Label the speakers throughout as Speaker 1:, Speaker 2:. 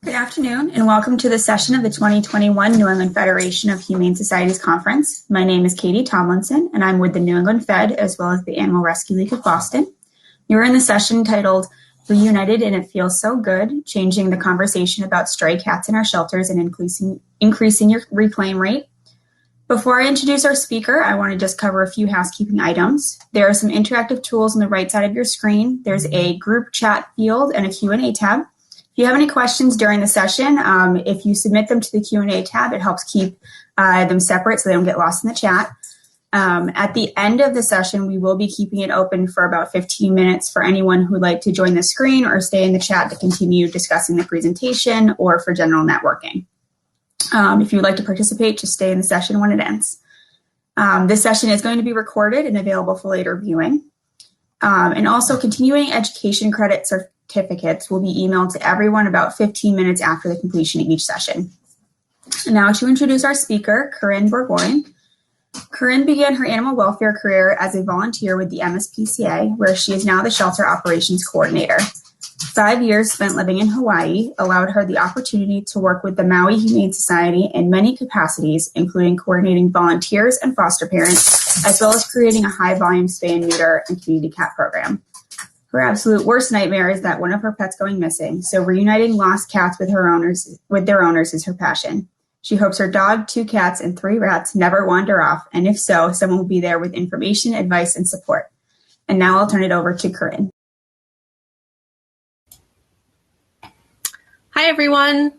Speaker 1: Good afternoon, and welcome to the session of the 2021 New England Federation of Humane Societies Conference. My name is Katie Tomlinson, and I'm with the New England Fed as well as the Animal Rescue League of Boston. You're in the session titled Reunited and It Feels So Good, Changing the Conversation About Stray Cats in Our Shelters and Increasing Your Reclaim Rate. Before I introduce our speaker, I want to just cover a few housekeeping items. There are some interactive tools on the right side of your screen. There's a group chat field and a Q&A tab. If you have any questions during the session, if you submit them to the Q&A tab, it helps keep them separate so they don't get lost in the chat. At the end of the session, we will be keeping it open for about 15 minutes for anyone who would like to join the screen or stay in the chat to continue discussing the presentation or for general networking. If you would like to participate, just stay in the session when it ends. This session is going to be recorded and available for later viewing. And also, continuing education credit certificates will be emailed to everyone about 15 minutes after the completion of each session. Now to introduce our speaker, Corinne Bourgoin. Corinne began her animal welfare career as a volunteer with the MSPCA, where she is now the shelter operations coordinator. 5 years spent living in Hawaii allowed her the opportunity to work with the Maui Humane Society in many capacities, including coordinating volunteers and foster parents, as well as creating a high-volume spay and neuter and community cat program. Her absolute worst nightmare is that one of her pets going missing, so reuniting lost cats with their owners is her passion. She hopes her dog, 2 cats, and 3 rats never wander off, and if so, someone will be there with information, advice, and support. And now I'll turn it over to Corinne.
Speaker 2: Hi, everyone.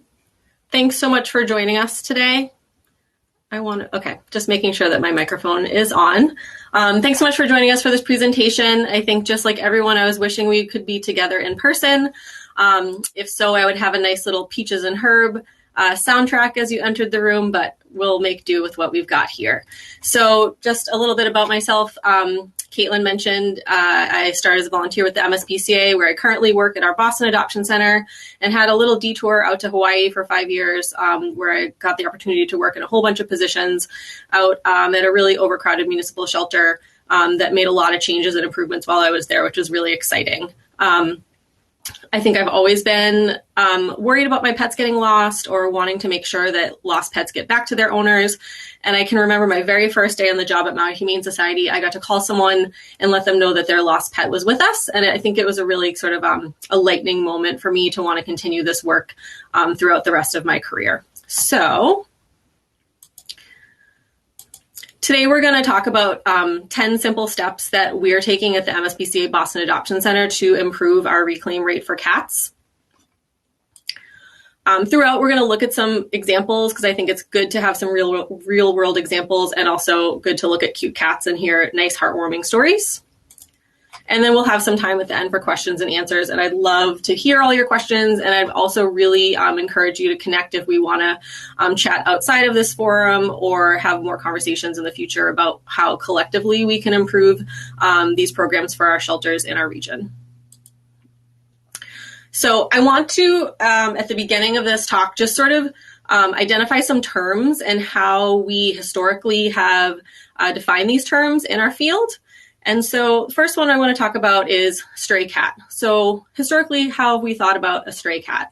Speaker 2: Thanks so much for joining us today. Just making sure that my microphone is on. Thanks so much for joining us for this presentation. I think just like everyone, I was wishing we could be together in person. If so, I would have a nice little Peaches and Herb soundtrack as you entered the room, but we'll make do with what we've got here. So just a little bit about myself. Caitlin mentioned I started as a volunteer with the MSPCA, where I currently work at our Boston Adoption Center, and had a little detour out to Hawaii for 5 years, where I got the opportunity to work in a whole bunch of positions out at a really overcrowded municipal shelter that made a lot of changes and improvements while I was there, which was really exciting. I think I've always been worried about my pets getting lost or wanting to make sure that lost pets get back to their owners. And I can remember my very first day on the job at Maui Humane Society, I got to call someone and let them know that their lost pet was with us. And I think it was a really sort of a lightning moment for me to want to continue this work throughout the rest of my career. So today we're going to talk about 10 simple steps that we're taking at the MSPCA Boston Adoption Center to improve our reclaim rate for cats. Throughout, we're going to look at some examples because I think it's good to have some real world examples, and also good to look at cute cats and hear nice, heartwarming stories. And then we'll have some time at the end for questions and answers. And I'd love to hear all your questions. And I'd also really encourage you to connect if we want to chat outside of this forum or have more conversations in the future about how collectively we can improve these programs for our shelters in our region. So I want to, at the beginning of this talk, just sort of identify some terms and how we historically have defined these terms in our field. And so the first one I want to talk about is stray cat. So historically, how have we thought about a stray cat?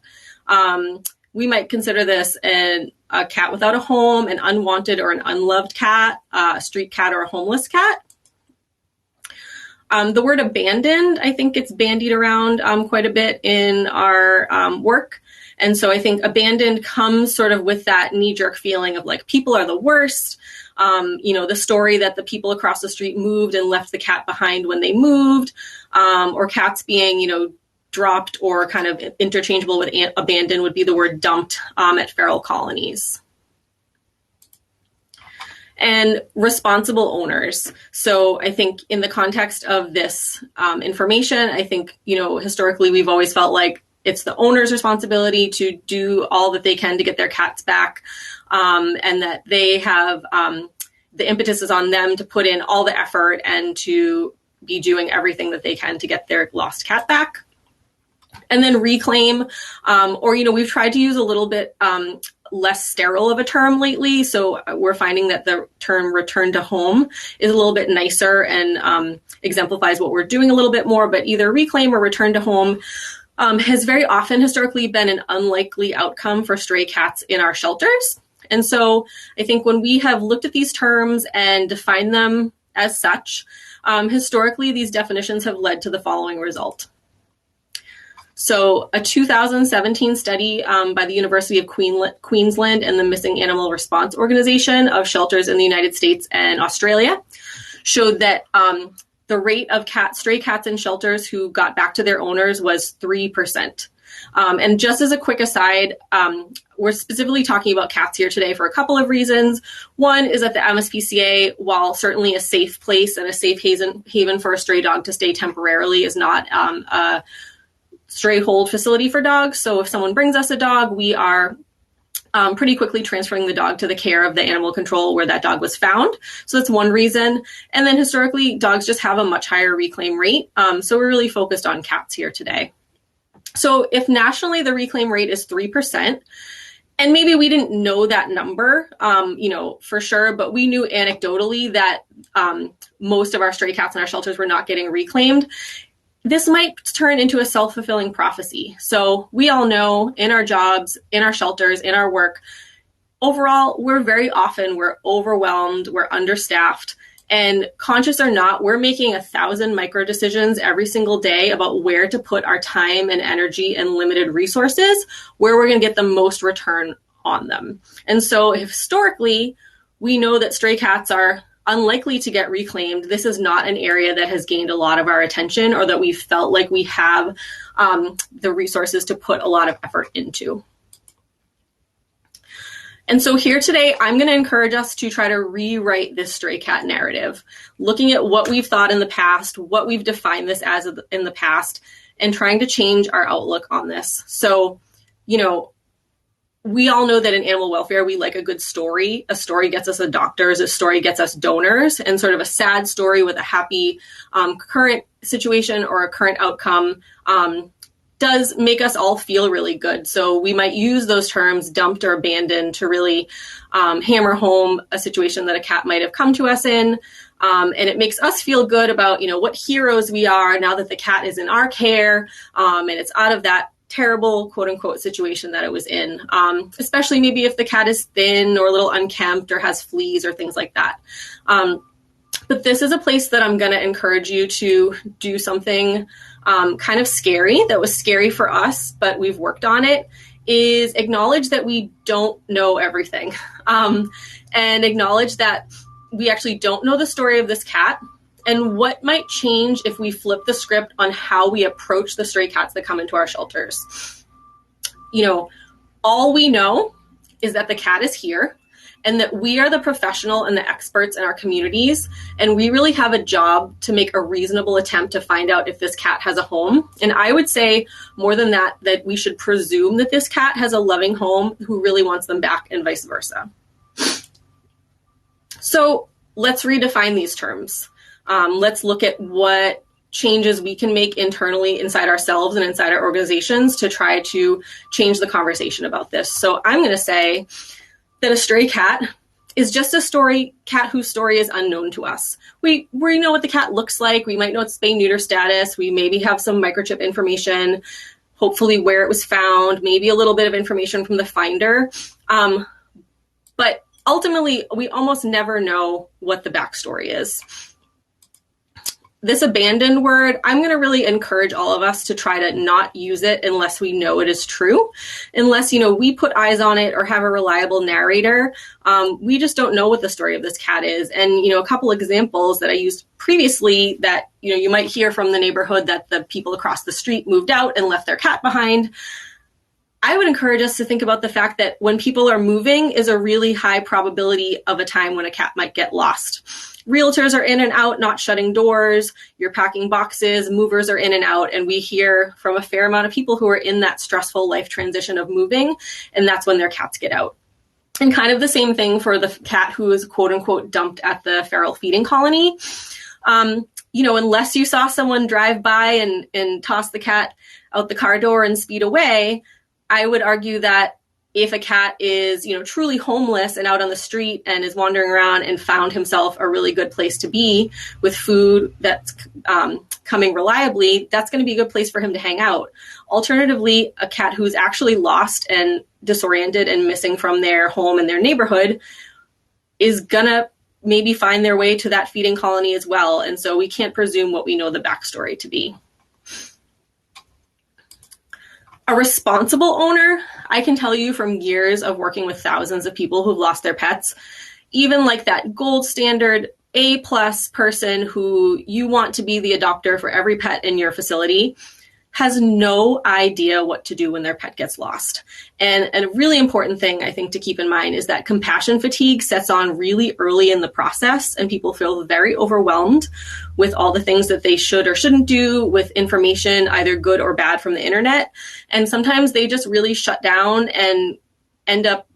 Speaker 2: We might consider this a cat without a home, an unwanted or an unloved cat, a street cat, or a homeless cat. The word abandoned, I think it's bandied around quite a bit in our work. And so I think abandoned comes sort of with that knee-jerk feeling of like people are the worst. The story that the people across the street moved and left the cat behind when they moved, or cats being, dropped or kind of interchangeable with abandoned would be the word dumped at feral colonies. And responsible owners. So I think in the context of this information, I think, historically we've always felt like it's the owner's responsibility to do all that they can to get their cats back, and that they have the impetus is on them to put in all the effort and to be doing everything that they can to get their lost cat back. And then reclaim, we've tried to use a little bit less sterile of a term lately. So we're finding that the term return to home is a little bit nicer and exemplifies what we're doing a little bit more, but either reclaim or return to home has very often historically been an unlikely outcome for stray cats in our shelters. And so I think when we have looked at these terms and defined them as such, historically, these definitions have led to the following result. So a 2017 study by the University of Queensland and the Missing Animal Response Organization of shelters in the United States and Australia showed that the rate of stray cats in shelters who got back to their owners was 3%. And just as a quick aside, we're specifically talking about cats here today for a couple of reasons. One is that the MSPCA, while certainly a safe place and a safe haven for a stray dog to stay temporarily, is not a stray hold facility for dogs. So if someone brings us a dog, we are pretty quickly transferring the dog to the care of the animal control where that dog was found. So that's one reason. And then historically, dogs just have a much higher reclaim rate. So we're really focused on cats here today. So if nationally the reclaim rate is 3%, and maybe we didn't know that number, for sure, but we knew anecdotally that most of our stray cats in our shelters were not getting reclaimed, this might turn into a self-fulfilling prophecy. So we all know in our jobs, in our shelters, in our work, overall, we're overwhelmed, we're understaffed. And conscious or not, we're making 1,000 micro decisions every single day about where to put our time and energy and limited resources, where we're going to get the most return on them. And so historically, we know that stray cats are unlikely to get reclaimed. This is not an area that has gained a lot of our attention or that we felt like we have the resources to put a lot of effort into. And so here today, I'm going to encourage us to try to rewrite this stray cat narrative, looking at what we've thought in the past, what we've defined this as in the past, and trying to change our outlook on this. So, we all know that in animal welfare, we like a good story. A story gets us adopters, a story gets us donors, and sort of a sad story with a happy current situation or a current outcome does make us all feel really good. So we might use those terms, dumped or abandoned, to really hammer home a situation that a cat might have come to us in. And it makes us feel good about, what heroes we are now that the cat is in our care, and it's out of that terrible, quote unquote, situation that it was in, especially maybe if the cat is thin or a little unkempt or has fleas or things like that. But this is a place that I'm going to encourage you to do something kind of scary, that was scary for us, but we've worked on it, is acknowledge that we don't know everything, and acknowledge that we actually don't know the story of this cat and what might change if we flip the script on how we approach the stray cats that come into our shelters. All we know is that the cat is here and that we are the professional and the experts in our communities. And we really have a job to make a reasonable attempt to find out if this cat has a home. And I would say more than that we should presume that this cat has a loving home who really wants them back, and vice versa. So let's redefine these terms. Let's look at what changes we can make internally inside ourselves and inside our organizations to try to change the conversation about this. So I'm going to say that a stray cat is just a cat whose story is unknown to us. We know what the cat looks like. We might know its spay-neuter status. We maybe have some microchip information, hopefully where it was found, maybe a little bit of information from the finder. But ultimately, we almost never know what the backstory is. This abandoned word, I'm going to really encourage all of us to try to not use it unless we know it is true. Unless, we put eyes on it or have a reliable narrator. We just don't know what the story of this cat is. And, a couple examples that I used previously that, you might hear from the neighborhood that the people across the street moved out and left their cat behind. I would encourage us to think about the fact that when people are moving is a really high probability of a time when a cat might get lost. Realtors are in and out, not shutting doors. You're packing boxes, movers are in and out. And we hear from a fair amount of people who are in that stressful life transition of moving. And that's when their cats get out. And kind of the same thing for the cat who is quote unquote dumped at the feral feeding colony. Unless you saw someone drive by and toss the cat out the car door and speed away, I would argue that if a cat is, truly homeless and out on the street and is wandering around and found himself a really good place to be with food that's coming reliably, that's going to be a good place for him to hang out. Alternatively, a cat who's actually lost and disoriented and missing from their home and their neighborhood is going to maybe find their way to that feeding colony as well. And so we can't presume what we know the backstory to be. A responsible owner, I can tell you from years of working with thousands of people who've lost their pets, even like that gold standard A+ person who you want to be the adopter for every pet in your facility, has no idea what to do when their pet gets lost. And a really important thing I think to keep in mind is that compassion fatigue sets on really early in the process, and people feel very overwhelmed with all the things that they should or shouldn't do with information, either good or bad, from the internet. And sometimes they just really shut down and end up,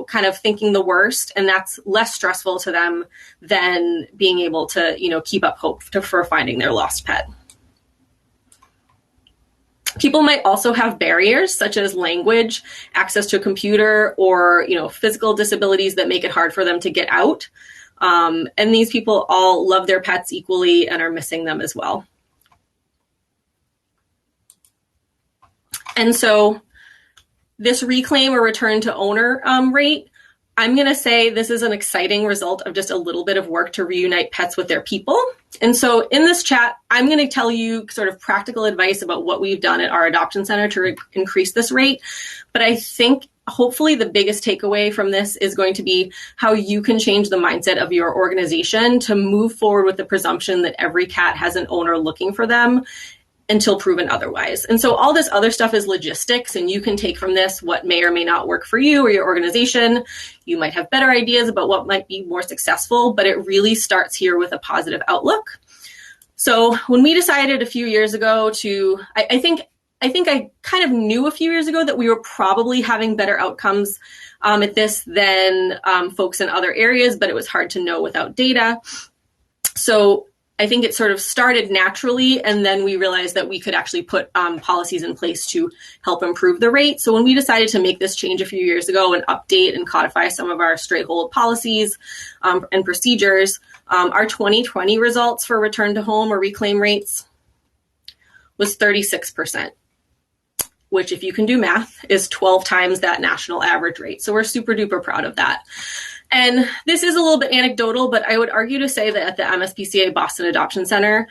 Speaker 2: kind of thinking the worst, and that's less stressful to them than being able to, keep up hope for finding their lost pet. People might also have barriers such as language, access to a computer, or physical disabilities that make it hard for them to get out. And these people all love their pets equally and are missing them as well. And so this reclaim or return to owner rate, I'm going to say this is an exciting result of just a little bit of work to reunite pets with their people. And so in this chat, I'm going to tell you sort of practical advice about what we've done at our adoption center to increase this rate. But I think hopefully the biggest takeaway from this is going to be how you can change the mindset of your organization to move forward with the presumption that every cat has an owner looking for them until proven otherwise. And so all this other stuff is logistics, and you can take from this what may or may not work for you or your organization. You might have better ideas about what might be more successful, but it really starts here with a positive outlook. So when we decided a few years ago I think I kind of knew a few years ago that we were probably having better outcomes at this than folks in other areas, but it was hard to know without data. So I think it sort of started naturally, and then we realized that we could actually put policies in place to help improve the rate. So when we decided to make this change a few years ago and update and codify some of our stray hold policies and procedures, our 2020 results for return to home or reclaim rates was 36%, which, if you can do math, is 12 times that national average rate. So we're super duper proud of that. And this is a little bit anecdotal, but I would argue to say that at the MSPCA Boston Adoption Center,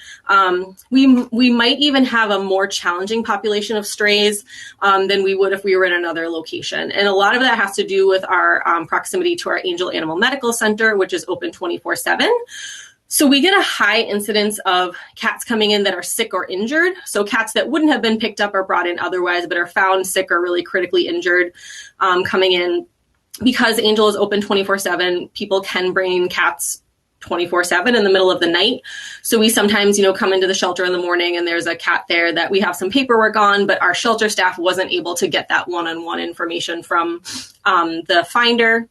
Speaker 2: we might even have a more challenging population of strays than we would if we were in another location. And a lot of that has to do with our proximity to our Angel Animal Medical Center, which is open 24/7. So we get a high incidence of cats coming in that are sick or injured. So cats that wouldn't have been picked up or brought in otherwise, but are found sick or really critically injured coming in. Because Angel is open 24/7, people can bring in cats 24/7 in the middle of the night. So we sometimes, come into the shelter in the morning and there's a cat there that we have some paperwork on, but our shelter staff wasn't able to get that one-on-one information from the finder.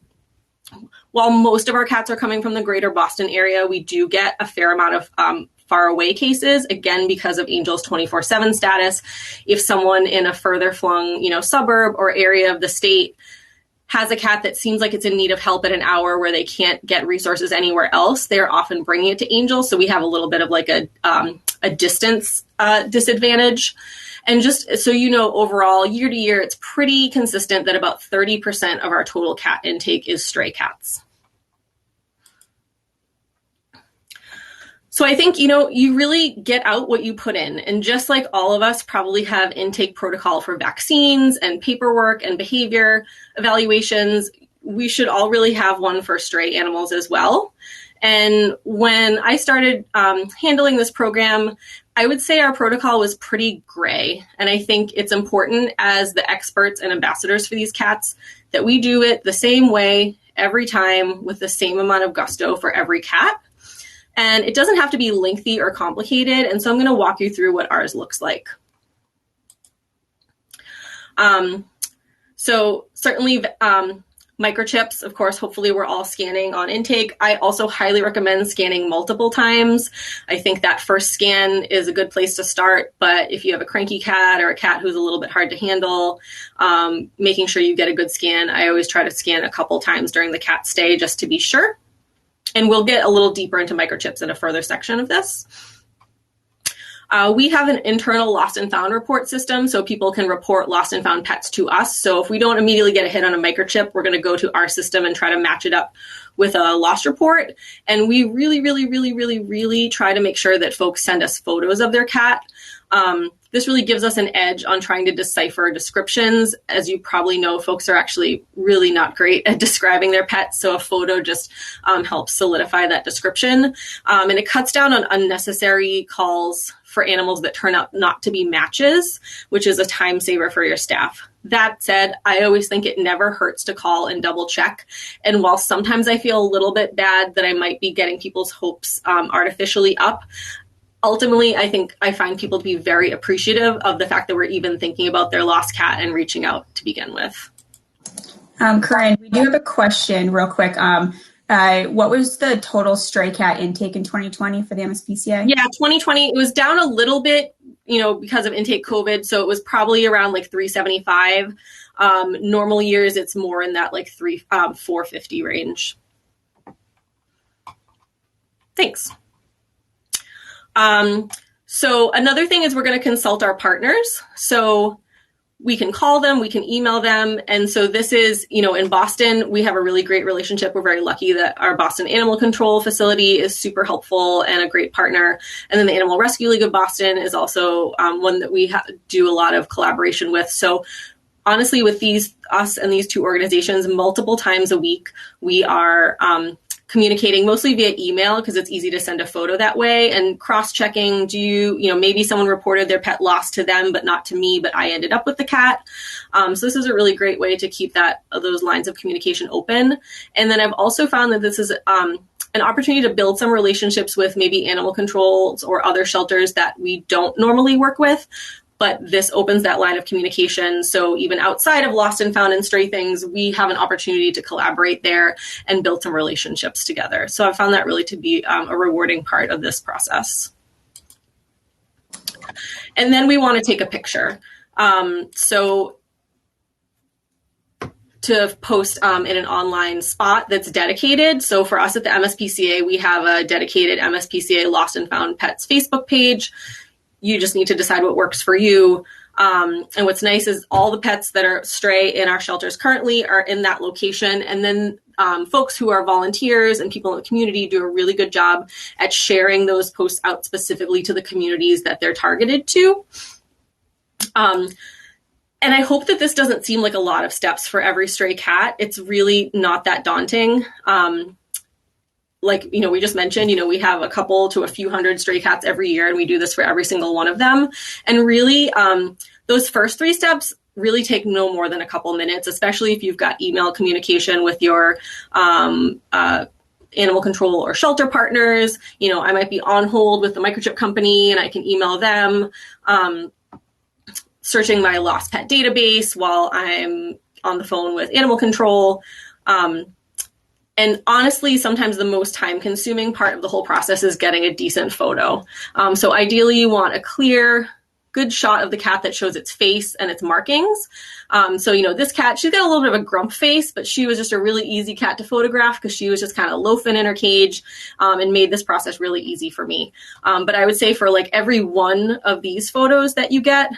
Speaker 2: While most of our cats are coming from the greater Boston area, we do get a fair amount of far away cases, again, because of Angel's 24/7 status. If someone in a further flung, suburb or area of the state has a cat that seems like it's in need of help at an hour where they can't get resources anywhere else, they're often bringing it to Angel. So we have a little bit of like a distance disadvantage. And just so you know, overall, year to year, it's pretty consistent that about 30% of our total cat intake is stray cats. So I think, you really get out what you put in. And just like all of us probably have intake protocol for vaccines and paperwork and behavior evaluations, we should all really have one for stray animals as well. And when I started handling this program, I would say our protocol was pretty gray. And I think it's important as the experts and ambassadors for these cats that we do it the same way every time with the same amount of gusto for every cat. And it doesn't have to be lengthy or complicated. And so I'm going to walk you through what ours looks like. So certainly Microchips, of course, hopefully we're all scanning on intake. I also highly recommend scanning multiple times. I think that first scan is a good place to start, but if you have a cranky cat or a cat who's a little bit hard to handle, making sure you get a good scan. I always try to scan a couple times during the cat stay just to be sure. And we'll get a little deeper into microchips in a further section of this. We have an internal lost and found report system, so people can report lost and found pets to us. So if we don't immediately get a hit on a microchip, we're going to go to our system and try to match it up with a lost report. And we really try to make sure that folks send us photos of their cat. This really gives us an edge on trying to decipher descriptions. As you probably know, folks are actually really not great at describing their pets, so a photo just helps solidify that description. And it cuts down on unnecessary calls for animals that turn out not to be matches, which is a time saver for your staff. That said, I always think it never hurts to call and double check. And while sometimes I feel a little bit bad that I might be getting people's hopes artificially up, ultimately, I find people to be very appreciative of the fact that we're even thinking about their lost cat and reaching out to begin with.
Speaker 1: Corinne, we do have a question real quick. What was the total stray cat intake in 2020 for the MSPCA? Yeah,
Speaker 2: 2020, it was down a little bit, because of intake COVID. So it was probably around like 375. Normal years, it's more in that like 450 range. Thanks. So another thing is we're going to consult our partners. So we can call them, we can email them. And so this is, in Boston, we have a really great relationship. We're very lucky that our Boston Animal Control facility is super helpful and a great partner. And then the Animal Rescue League of Boston is also one that we do a lot of collaboration with. So honestly, with us and these two organizations, multiple times a week, we are communicating mostly via email because it's easy to send a photo that way, and cross-checking, maybe someone reported their pet lost to them, but not to me, but I ended up with the cat. So this is a really great way to keep those lines of communication open. And then I've also found that this is an opportunity to build some relationships with maybe animal controls or other shelters that we don't normally work with. But this opens that line of communication. So even outside of lost and found and stray things, we have an opportunity to collaborate there and build some relationships together. So I found that really to be a rewarding part of this process. And then we want to take a picture. So to post in an online spot that's dedicated. So for us at the MSPCA, we have a dedicated MSPCA Lost and Found Pets Facebook page. You just need to decide what works for you. And what's nice is all the pets that are stray in our shelters currently are in that location. And then folks who are volunteers and people in the community do a really good job at sharing those posts out specifically to the communities that they're targeted to. And I hope that this doesn't seem like a lot of steps for every stray cat. It's really not that daunting. We just mentioned, we have a couple to a few hundred stray cats every year, and we do this for every single one of them. And really, those first 3 steps really take no more than a couple minutes, especially if you've got email communication with your animal control or shelter partners. I might be on hold with the microchip company and I can email them, searching my lost pet database while I'm on the phone with animal control. And honestly, sometimes the most time-consuming part of the whole process is getting a decent photo. So ideally, you want a clear, good shot of the cat that shows its face and its markings. This cat, she's got a little bit of a grump face, but she was just a really easy cat to photograph because she was just kind of loafing in her cage and made this process really easy for me. But I would say for like every one of these photos that you get,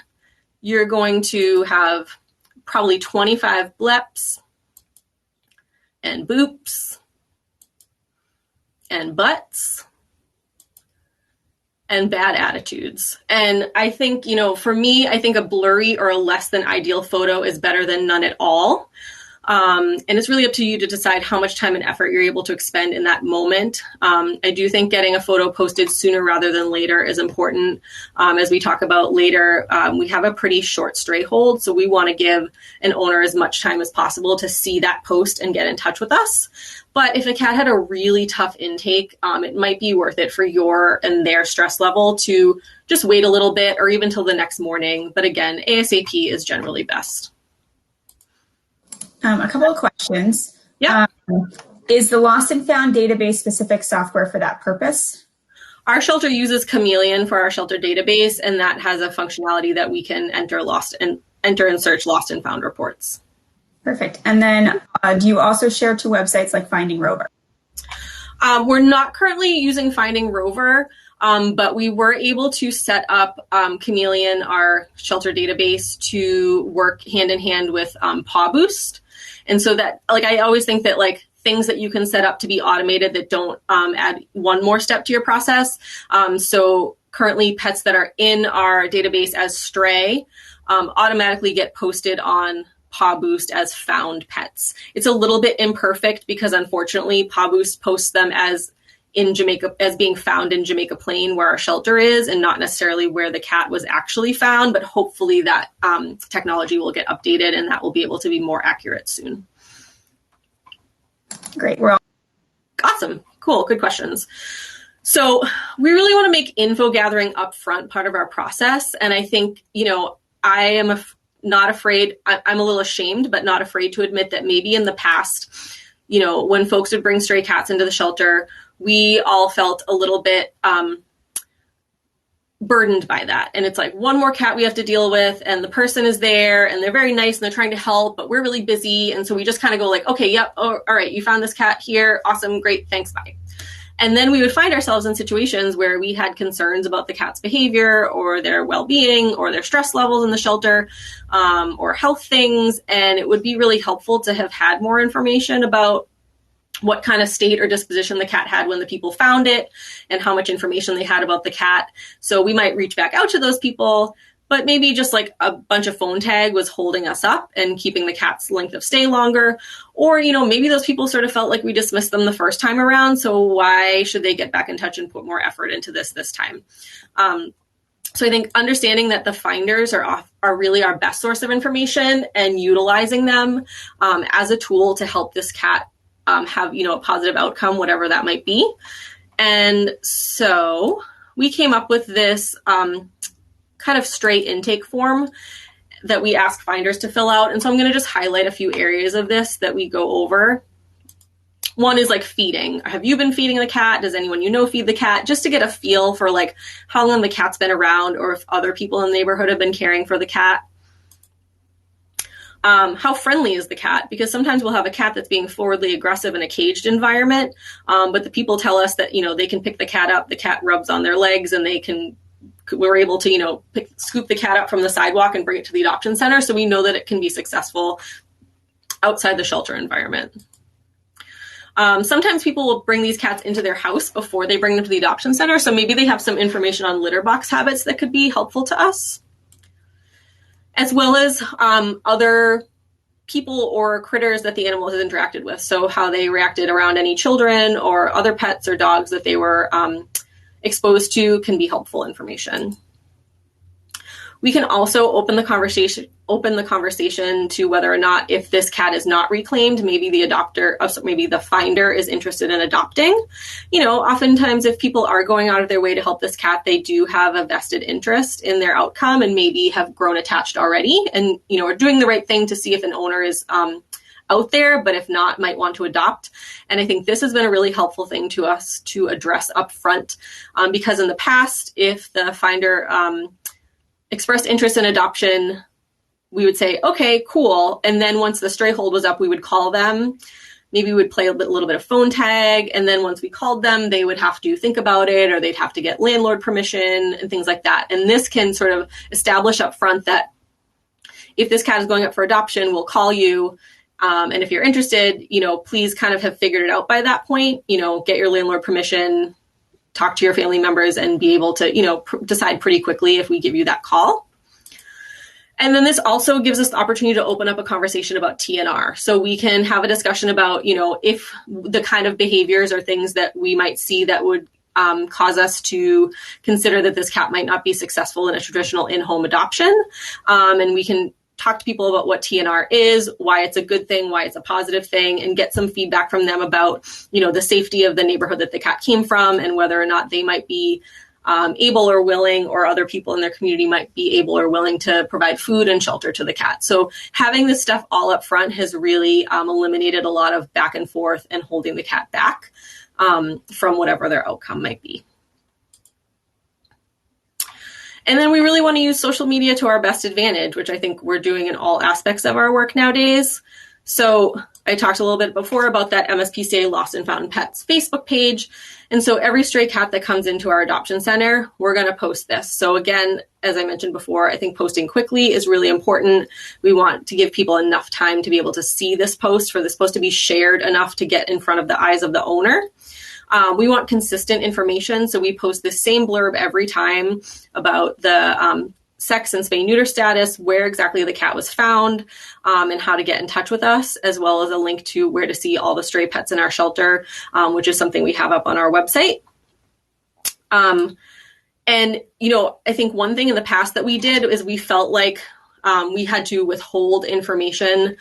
Speaker 2: you're going to have probably 25 bleps and boops and butts and bad attitudes. And I think, for me, I think a blurry or a less than ideal photo is better than none at all. And it's really up to you to decide how much time and effort you're able to expend in that moment. I do think getting a photo posted sooner rather than later is important. As we talk about later, we have a pretty short stray hold, so we want to give an owner as much time as possible to see that post and get in touch with us. But if a cat had a really tough intake, it might be worth it for your and their stress level to just wait a little bit or even till the next morning. But again, ASAP is generally best.
Speaker 1: A couple of questions.
Speaker 2: Yeah.
Speaker 1: Is the Lost and Found database specific software for that purpose?
Speaker 2: Our shelter uses Chameleon for our shelter database, and that has a functionality that we can enter and search lost and found reports.
Speaker 1: Perfect. And then do you also share to websites like Finding Rover?
Speaker 2: We're not currently using Finding Rover, but we were able to set up Chameleon, our shelter database, to work hand in hand with Paw Boost. And so that, like, I always think that, like, things that you can set up to be automated that don't add one more step to your process. So currently pets that are in our database as stray automatically get posted on Paw Boost as found pets. It's a little bit imperfect because unfortunately Paw Boost posts them as in Jamaica, as being found in Jamaica Plain where our shelter is, and not necessarily where the cat was actually found, but hopefully that technology will get updated and that will be able to be more accurate soon.
Speaker 1: Great.
Speaker 2: Awesome. Cool. Good questions. So we really want to make info gathering upfront part of our process. And I think, I am not afraid. I'm a little ashamed, but not afraid to admit that maybe in the past, when folks would bring stray cats into the shelter, we all felt a little bit burdened by that. And it's like one more cat we have to deal with, and the person is there and they're very nice and they're trying to help, but we're really busy. And so we just kind of go like, okay, yep. Oh, all right. You found this cat here. Awesome. Great. Thanks. Bye. And then we would find ourselves in situations where we had concerns about the cat's behavior or their well-being or their stress levels in the shelter or health things. And it would be really helpful to have had more information about what kind of state or disposition the cat had when the people found it and how much information they had about the cat. So we might reach back out to those people, but maybe just like a bunch of phone tag was holding us up and keeping the cat's length of stay longer. Or, maybe those people sort of felt like we dismissed them the first time around. So why should they get back in touch and put more effort into this time? So I think understanding that the finders are really our best source of information and utilizing them as a tool to help this cat have, a positive outcome, whatever that might be. And so we came up with this kind of stray intake form that we ask finders to fill out. And so I'm going to just highlight a few areas of this that we go over. One is like feeding. Have you been feeding the cat? Does anyone feed the cat? Just to get a feel for like how long the cat's been around or if other people in the neighborhood have been caring for the cat. How friendly is the cat? Because sometimes we'll have a cat that's being forwardly aggressive in a caged environment, but the people tell us that, they can pick the cat up, the cat rubs on their legs, and we're able to, scoop the cat up from the sidewalk and bring it to the adoption center. So we know that it can be successful outside the shelter environment. Sometimes people will bring these cats into their house before they bring them to the adoption center. So maybe they have some information on litter box habits that could be helpful to us, as well as other people or critters that the animal has interacted with. So how they reacted around any children or other pets or dogs that they were exposed to can be helpful information. We can also open the conversation to whether or not, if this cat is not reclaimed, maybe the finder is interested in adopting. Oftentimes if people are going out of their way to help this cat, they do have a vested interest in their outcome and maybe have grown attached already and, are doing the right thing to see if an owner is out there, but if not, might want to adopt. And I think this has been a really helpful thing to us to address up front because in the past, if the finder expressed interest in adoption, we would say, okay, cool. And then once the stray hold was up, we would call them. Maybe we would play a little bit of phone tag. And then once we called them, they would have to think about it, or they'd have to get landlord permission and things like that. And this can sort of establish up front that if this cat is going up for adoption, we'll call you. And if you're interested, please kind of have figured it out by that point, get your landlord permission, talk to your family members, and be able to, decide pretty quickly if we give you that call. And then this also gives us the opportunity to open up a conversation about TNR. So we can have a discussion about, if the kind of behaviors or things that we might see that would cause us to consider that this cat might not be successful in a traditional in-home adoption. And we can talk to people about what TNR is, why it's a good thing, why it's a positive thing, and get some feedback from them about, the safety of the neighborhood that the cat came from and whether or not they might be able or willing, or other people in their community might be able or willing to provide food and shelter to the cat. So having this stuff all up front has really eliminated a lot of back and forth and holding the cat back from whatever their outcome might be. And then we really want to use social media to our best advantage, which I think we're doing in all aspects of our work nowadays. So I talked a little bit before about that MSPCA Lost and Found Pets Facebook page. And so every stray cat that comes into our adoption center, we're going to post this. So again, as I mentioned before, I think posting quickly is really important. We want to give people enough time to be able to see this post, for this post to be shared enough to get in front of the eyes of the owner. We want consistent information, so we post the same blurb every time about the sex and spay-neuter status, where exactly the cat was found, and how to get in touch with us, as well as a link to where to see all the stray pets in our shelter, which is something we have up on our website. And, I think one thing in the past that we did is we felt like we had to withhold information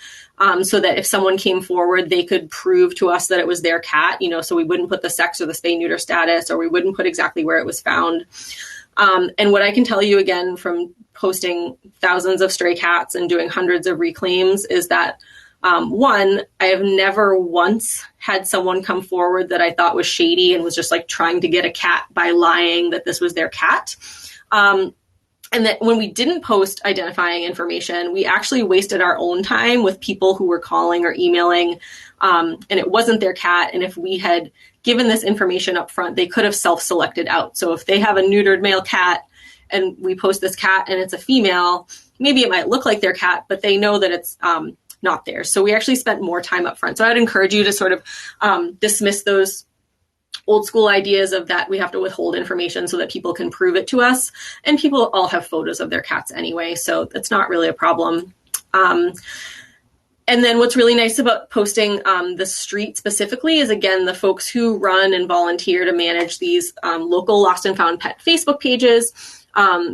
Speaker 2: so that if someone came forward, they could prove to us that it was their cat, so we wouldn't put the sex or the spay-neuter status, or we wouldn't put exactly where it was found. And what I can tell you, again, from posting thousands of stray cats and doing hundreds of reclaims, is that, one, I have never once had someone come forward that I thought was shady and was just like trying to get a cat by lying that this was their cat. And that when we didn't post identifying information, we actually wasted our own time with people who were calling or emailing, and it wasn't their cat. And if we had given this information up front, they could have self-selected out. So if they have a neutered male cat and we post this cat and it's a female, maybe it might look like their cat, but they know that it's not theirs. So we actually spent more time up front. So I'd encourage you to sort of dismiss those old school ideas of that we have to withhold information so that people can prove it to us. And people all have photos of their cats anyway, so that's not really a problem. And then what's really nice about posting the street specifically is, again, the folks who run and volunteer to manage these local lost and found pet Facebook pages.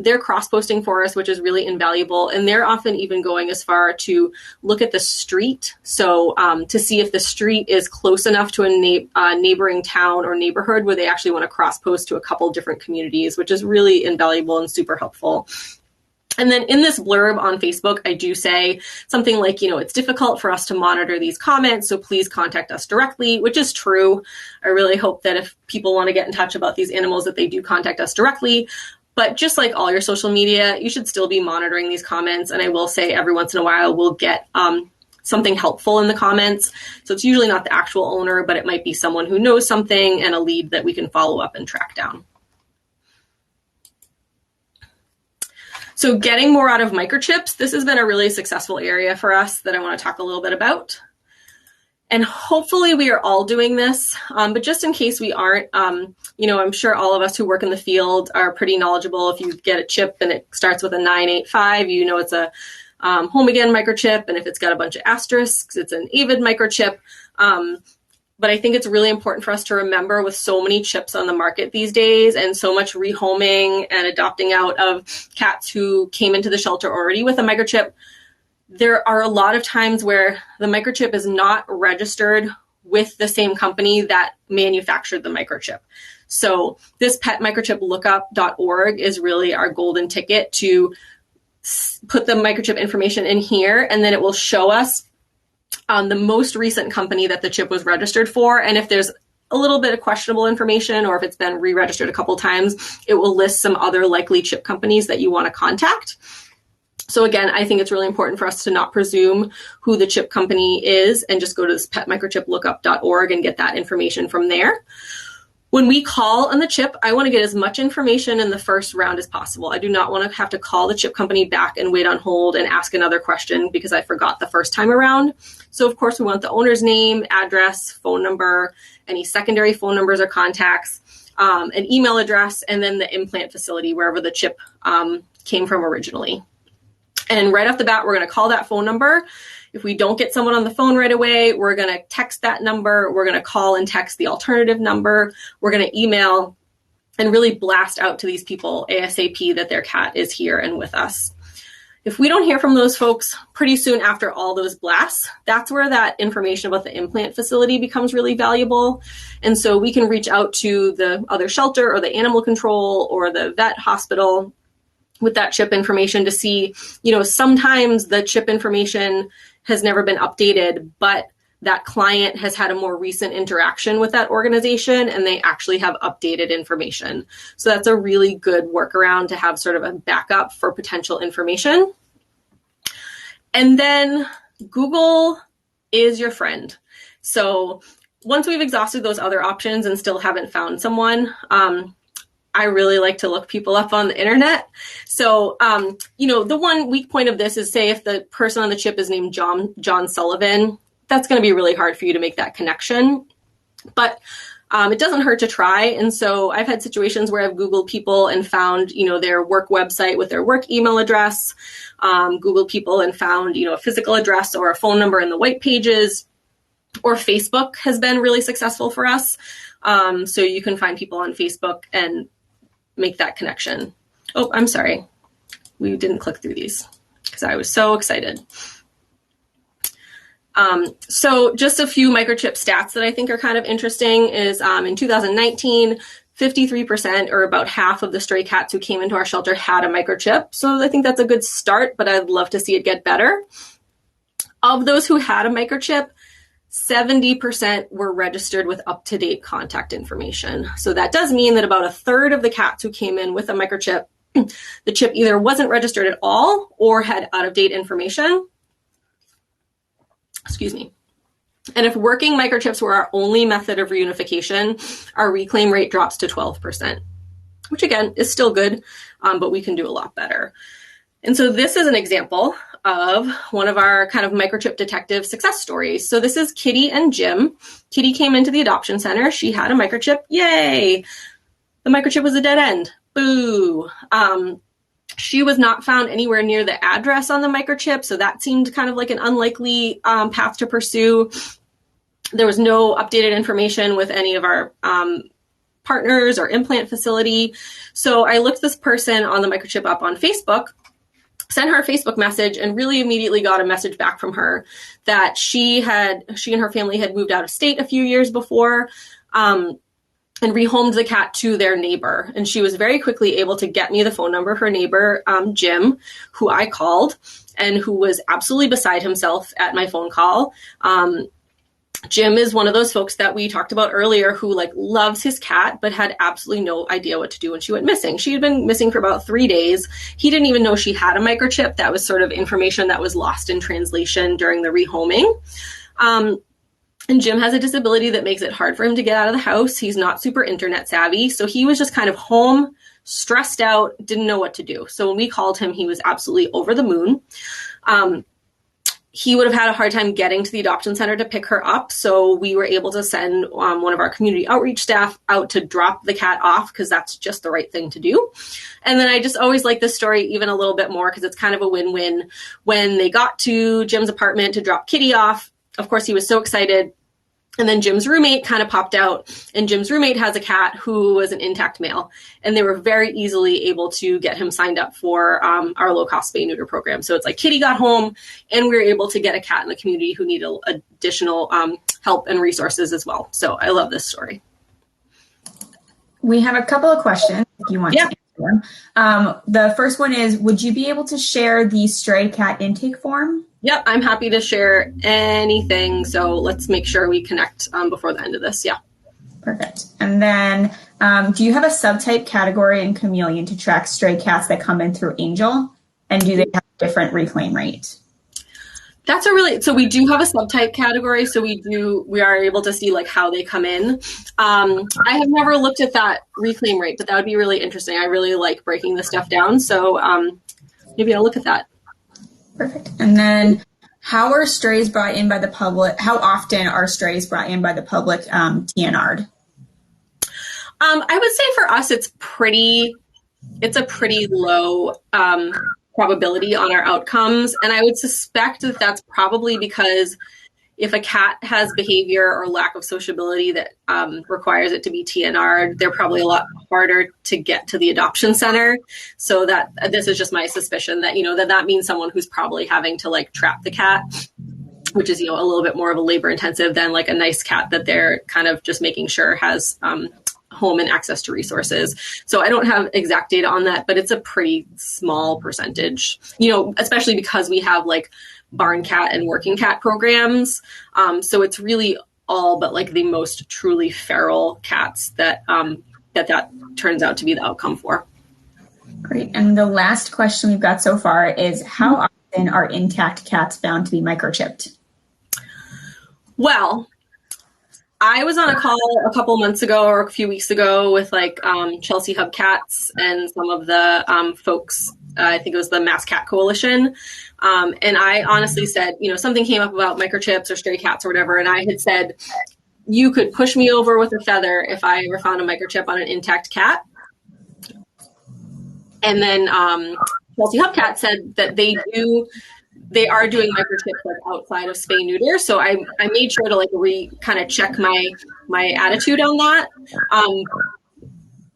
Speaker 2: They're cross-posting for us, which is really invaluable. And they're often even going as far to look at the street. So to see if the street is close enough to a neighboring town or neighborhood where they actually want to cross-post to a couple different communities, which is really invaluable and super helpful. And then in this blurb on Facebook, I do say something like, it's difficult for us to monitor these comments, so please contact us directly, which is true. I really hope that if people want to get in touch about these animals, that they do contact us directly. But just like all your social media, you should still be monitoring these comments. And I will say every once in a while, we'll get something helpful in the comments. So it's usually not the actual owner, but it might be someone who knows something and a lead that we can follow up and track down. So getting more out of microchips, this has been a really successful area for us that I want to talk a little bit about. And hopefully we are all doing this, but just in case we aren't, I'm sure all of us who work in the field are pretty knowledgeable. If you get a chip and it starts with a 985, it's a home again microchip. And if it's got a bunch of asterisks, it's an AVID microchip. But I think it's really important for us to remember, with so many chips on the market these days and so much rehoming and adopting out of cats who came into the shelter already with a microchip, there are a lot of times where the microchip is not registered with the same company that manufactured the microchip. So this petmicrochiplookup.org is really our golden ticket to put the microchip information in here, and then it will show us the most recent company that the chip was registered for. And if there's a little bit of questionable information, or if it's been re-registered a couple times, it will list some other likely chip companies that you want to contact. So again, I think it's really important for us to not presume who the chip company is and just go to this petmicrochiplookup.org and get that information from there. When we call on the chip, I want to get as much information in the first round as possible. I do not want to have to call the chip company back and wait on hold and ask another question because I forgot the first time around. So of course we want the owner's name, address, phone number, any secondary phone numbers or contacts, an email address, and then the implant facility, wherever the chip came from originally. And right off the bat, we're going to call that phone number. If we don't get someone on the phone right away, we're going to text that number. We're going to call and text the alternative number. We're going to email and really blast out to these people ASAP that their cat is here and with us. If we don't hear from those folks pretty soon after all those blasts, that's where that information about the implant facility becomes really valuable. And so we can reach out to the other shelter or the animal control or the vet hospital with that chip information to see, sometimes the chip information has never been updated, but that client has had a more recent interaction with that organization and they actually have updated information. So that's a really good workaround to have sort of a backup for potential information. And then Google is your friend. So once we've exhausted those other options and still haven't found someone, I really like to look people up on the internet. So, the one weak point of this is, say, if the person on the chip is named John Sullivan, that's going to be really hard for you to make that connection. But it doesn't hurt to try. And so I've had situations where I've Googled people and found, their work website with their work email address, Googled people and found, a physical address or a phone number in the white pages, or Facebook has been really successful for us. So you can find people on Facebook and make that connection. Oh, I'm sorry. We didn't click through these because I was so excited. So just a few microchip stats that I think are kind of interesting is in 2019, 53% or about half of the stray cats who came into our shelter had a microchip. So I think that's a good start, but I'd love to see it get better. Of those who had a microchip, 70% were registered with up-to-date contact information. So that does mean that about a third of the cats who came in with a microchip, the chip either wasn't registered at all or had out-of-date information. Excuse me. And if working microchips were our only method of reunification, our reclaim rate drops to 12%, which again is still good, but we can do a lot better. And so this is an example of one of our kind of microchip detective success stories. So this is Kitty and Jim. Kitty came into the adoption center. She had a microchip. Yay! The microchip was a dead end. Boo! She was not found anywhere near the address on the microchip, so that seemed kind of like an unlikely path to pursue. There was no updated information with any of our partners or implant facility. So I looked this person on the microchip up on Facebook, sent her a Facebook message, and really immediately got a message back from her that she and her family had moved out of state a few years before, and rehomed the cat to their neighbor. And she was very quickly able to get me the phone number of her neighbor, Jim, who I called and who was absolutely beside himself at my phone call. Jim is one of those folks that we talked about earlier who loves his cat, but had absolutely no idea what to do when she went missing. She had been missing for about 3 days. He didn't even know she had a microchip. That was sort of information that was lost in translation during the rehoming. And Jim has a disability that makes it hard for him to get out of the house. He's not super internet savvy. So he was just kind of home, stressed out, didn't know what to do. So when we called him, he was absolutely over the moon. He would have had a hard time getting to the adoption center to pick her up. So we were able to send one of our community outreach staff out to drop the cat off because that's just the right thing to do. And then I just always like this story even a little bit more because it's kind of a win-win. When they got to Jim's apartment to drop Kitty off, of course, he was so excited. And then Jim's roommate kind of popped out, and Jim's roommate has a cat who was an intact male, and they were very easily able to get him signed up for our low-cost spay-neuter program. So it's like Kitty got home, and we were able to get a cat in the community who needed additional help and resources as well. So I love this story.
Speaker 1: We have a couple of questions if you want to answer them. The first one is, would you be able to share the stray cat intake form?
Speaker 2: Yep, I'm happy to share anything. So let's make sure we connect before the end of this. Yeah.
Speaker 1: Perfect. And then do you have a subtype category in Chameleon to track stray cats that come in through Angel? And do they have a different reclaim rate?
Speaker 2: So we do have a subtype category. So we are able to see how they come in. I have never looked at that reclaim rate, but that would be really interesting. I really like breaking this stuff down. So maybe I'll look at that.
Speaker 1: Perfect. And then how are strays brought in by the public? How often are strays brought in by the public TNR'd?
Speaker 2: I would say for us, it's a pretty low probability on our outcomes. And I would suspect that that's probably because if a cat has behavior or lack of sociability that requires it to be TNR'd, they're probably a lot harder to get to the adoption center. So that this is just my suspicion that, that means someone who's probably having to like trap the cat, which is, a little bit more of a labor intensive than like a nice cat that they're kind of just making sure has home and access to resources. So I don't have exact data on that, but it's a pretty small percentage, especially because we have like barn cat and working cat programs. So it's really all but like the most truly feral cats that turns out to be the outcome for.
Speaker 1: Great. And the last question we've got so far is, how often are intact cats found to be microchipped?
Speaker 2: Well, I was on a call a couple months ago or a few weeks ago with like Chelsea Hub Cats and some of the folks, I think it was the Mass Cat Coalition. And I honestly said, something came up about microchips or stray cats or whatever. And I had said, you could push me over with a feather if I ever found a microchip on an intact cat. And then Chelsea Hub Cat said that they are doing microchips like outside of spay neuter. So I made sure to like kind of check my attitude on that.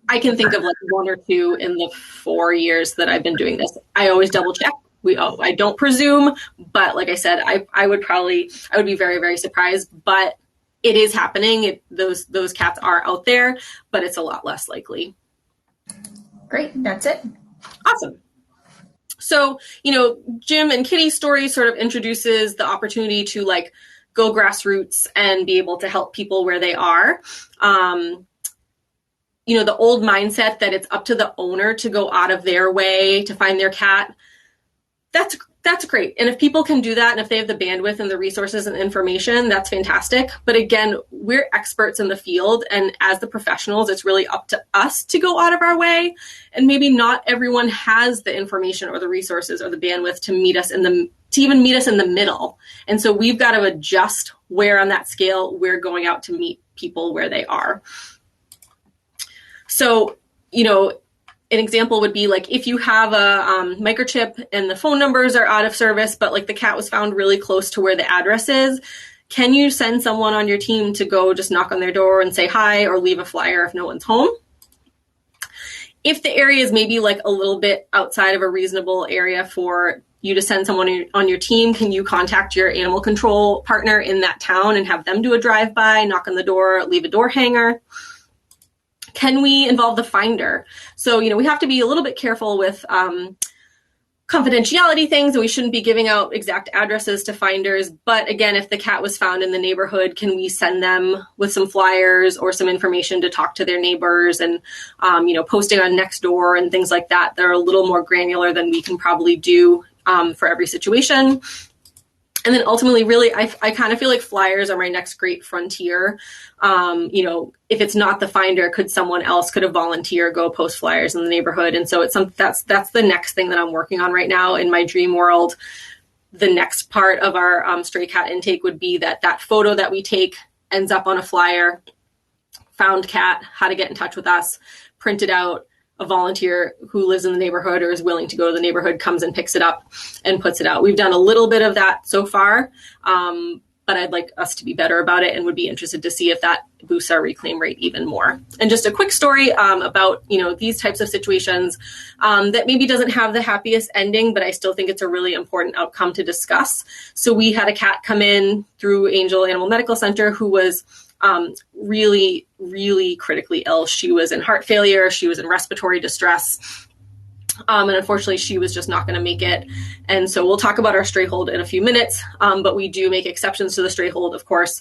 Speaker 2: I can think of like one or two in the 4 years that I've been doing this. I always double check. I don't presume, but like I said, I would be very, very surprised, but it is happening. Those cats are out there, but it's a lot less likely.
Speaker 1: Great. That's it.
Speaker 2: Awesome. So, Jim and Kitty's story sort of introduces the opportunity to like go grassroots and be able to help people where they are. The old mindset that it's up to the owner to go out of their way to find their cat. That's great. And if people can do that, and if they have the bandwidth and the resources and information, that's fantastic. But again, we're experts in the field. And as the professionals, it's really up to us to go out of our way. And maybe not everyone has the information or the resources or the bandwidth to even meet us in the middle. And so we've got to adjust where on that scale we're going out to meet people where they are. So, an example would be like if you have a microchip and the phone numbers are out of service, but like the cat was found really close to where the address is, can you send someone on your team to go just knock on their door and say hi or leave a flyer if no one's home? If the area is maybe like a little bit outside of a reasonable area for you to send someone on your team, can you contact your animal control partner in that town and have them do a drive-by, knock on the door, leave a door hanger? Can we involve the finder? So, we have to be a little bit careful with confidentiality things, and we shouldn't be giving out exact addresses to finders. But again, if the cat was found in the neighborhood, can we send them with some flyers or some information to talk to their neighbors and, posting on Nextdoor and things like that that are a little more granular than we can probably do for every situation. And then ultimately, really, I kind of feel like flyers are my next great frontier. If it's not the finder, could a volunteer go post flyers in the neighborhood? And so that's the next thing that I'm working on right now in my dream world. The next part of our stray cat intake would be that photo that we take ends up on a flyer, found cat, how to get in touch with us, printed out. A volunteer who lives in the neighborhood or is willing to go to the neighborhood comes and picks it up and puts it out. We've done a little bit of that so far, but I'd like us to be better about it and would be interested to see if that boosts our reclaim rate even more. And just a quick story about, these types of situations that maybe doesn't have the happiest ending, but I still think it's a really important outcome to discuss. So we had a cat come in through Angel Animal Medical Center who was really, really critically ill. She was in heart failure. She was in respiratory distress. And unfortunately, she was just not going to make it. And so we'll talk about our stray hold in a few minutes. But we do make exceptions to the stray hold, of course,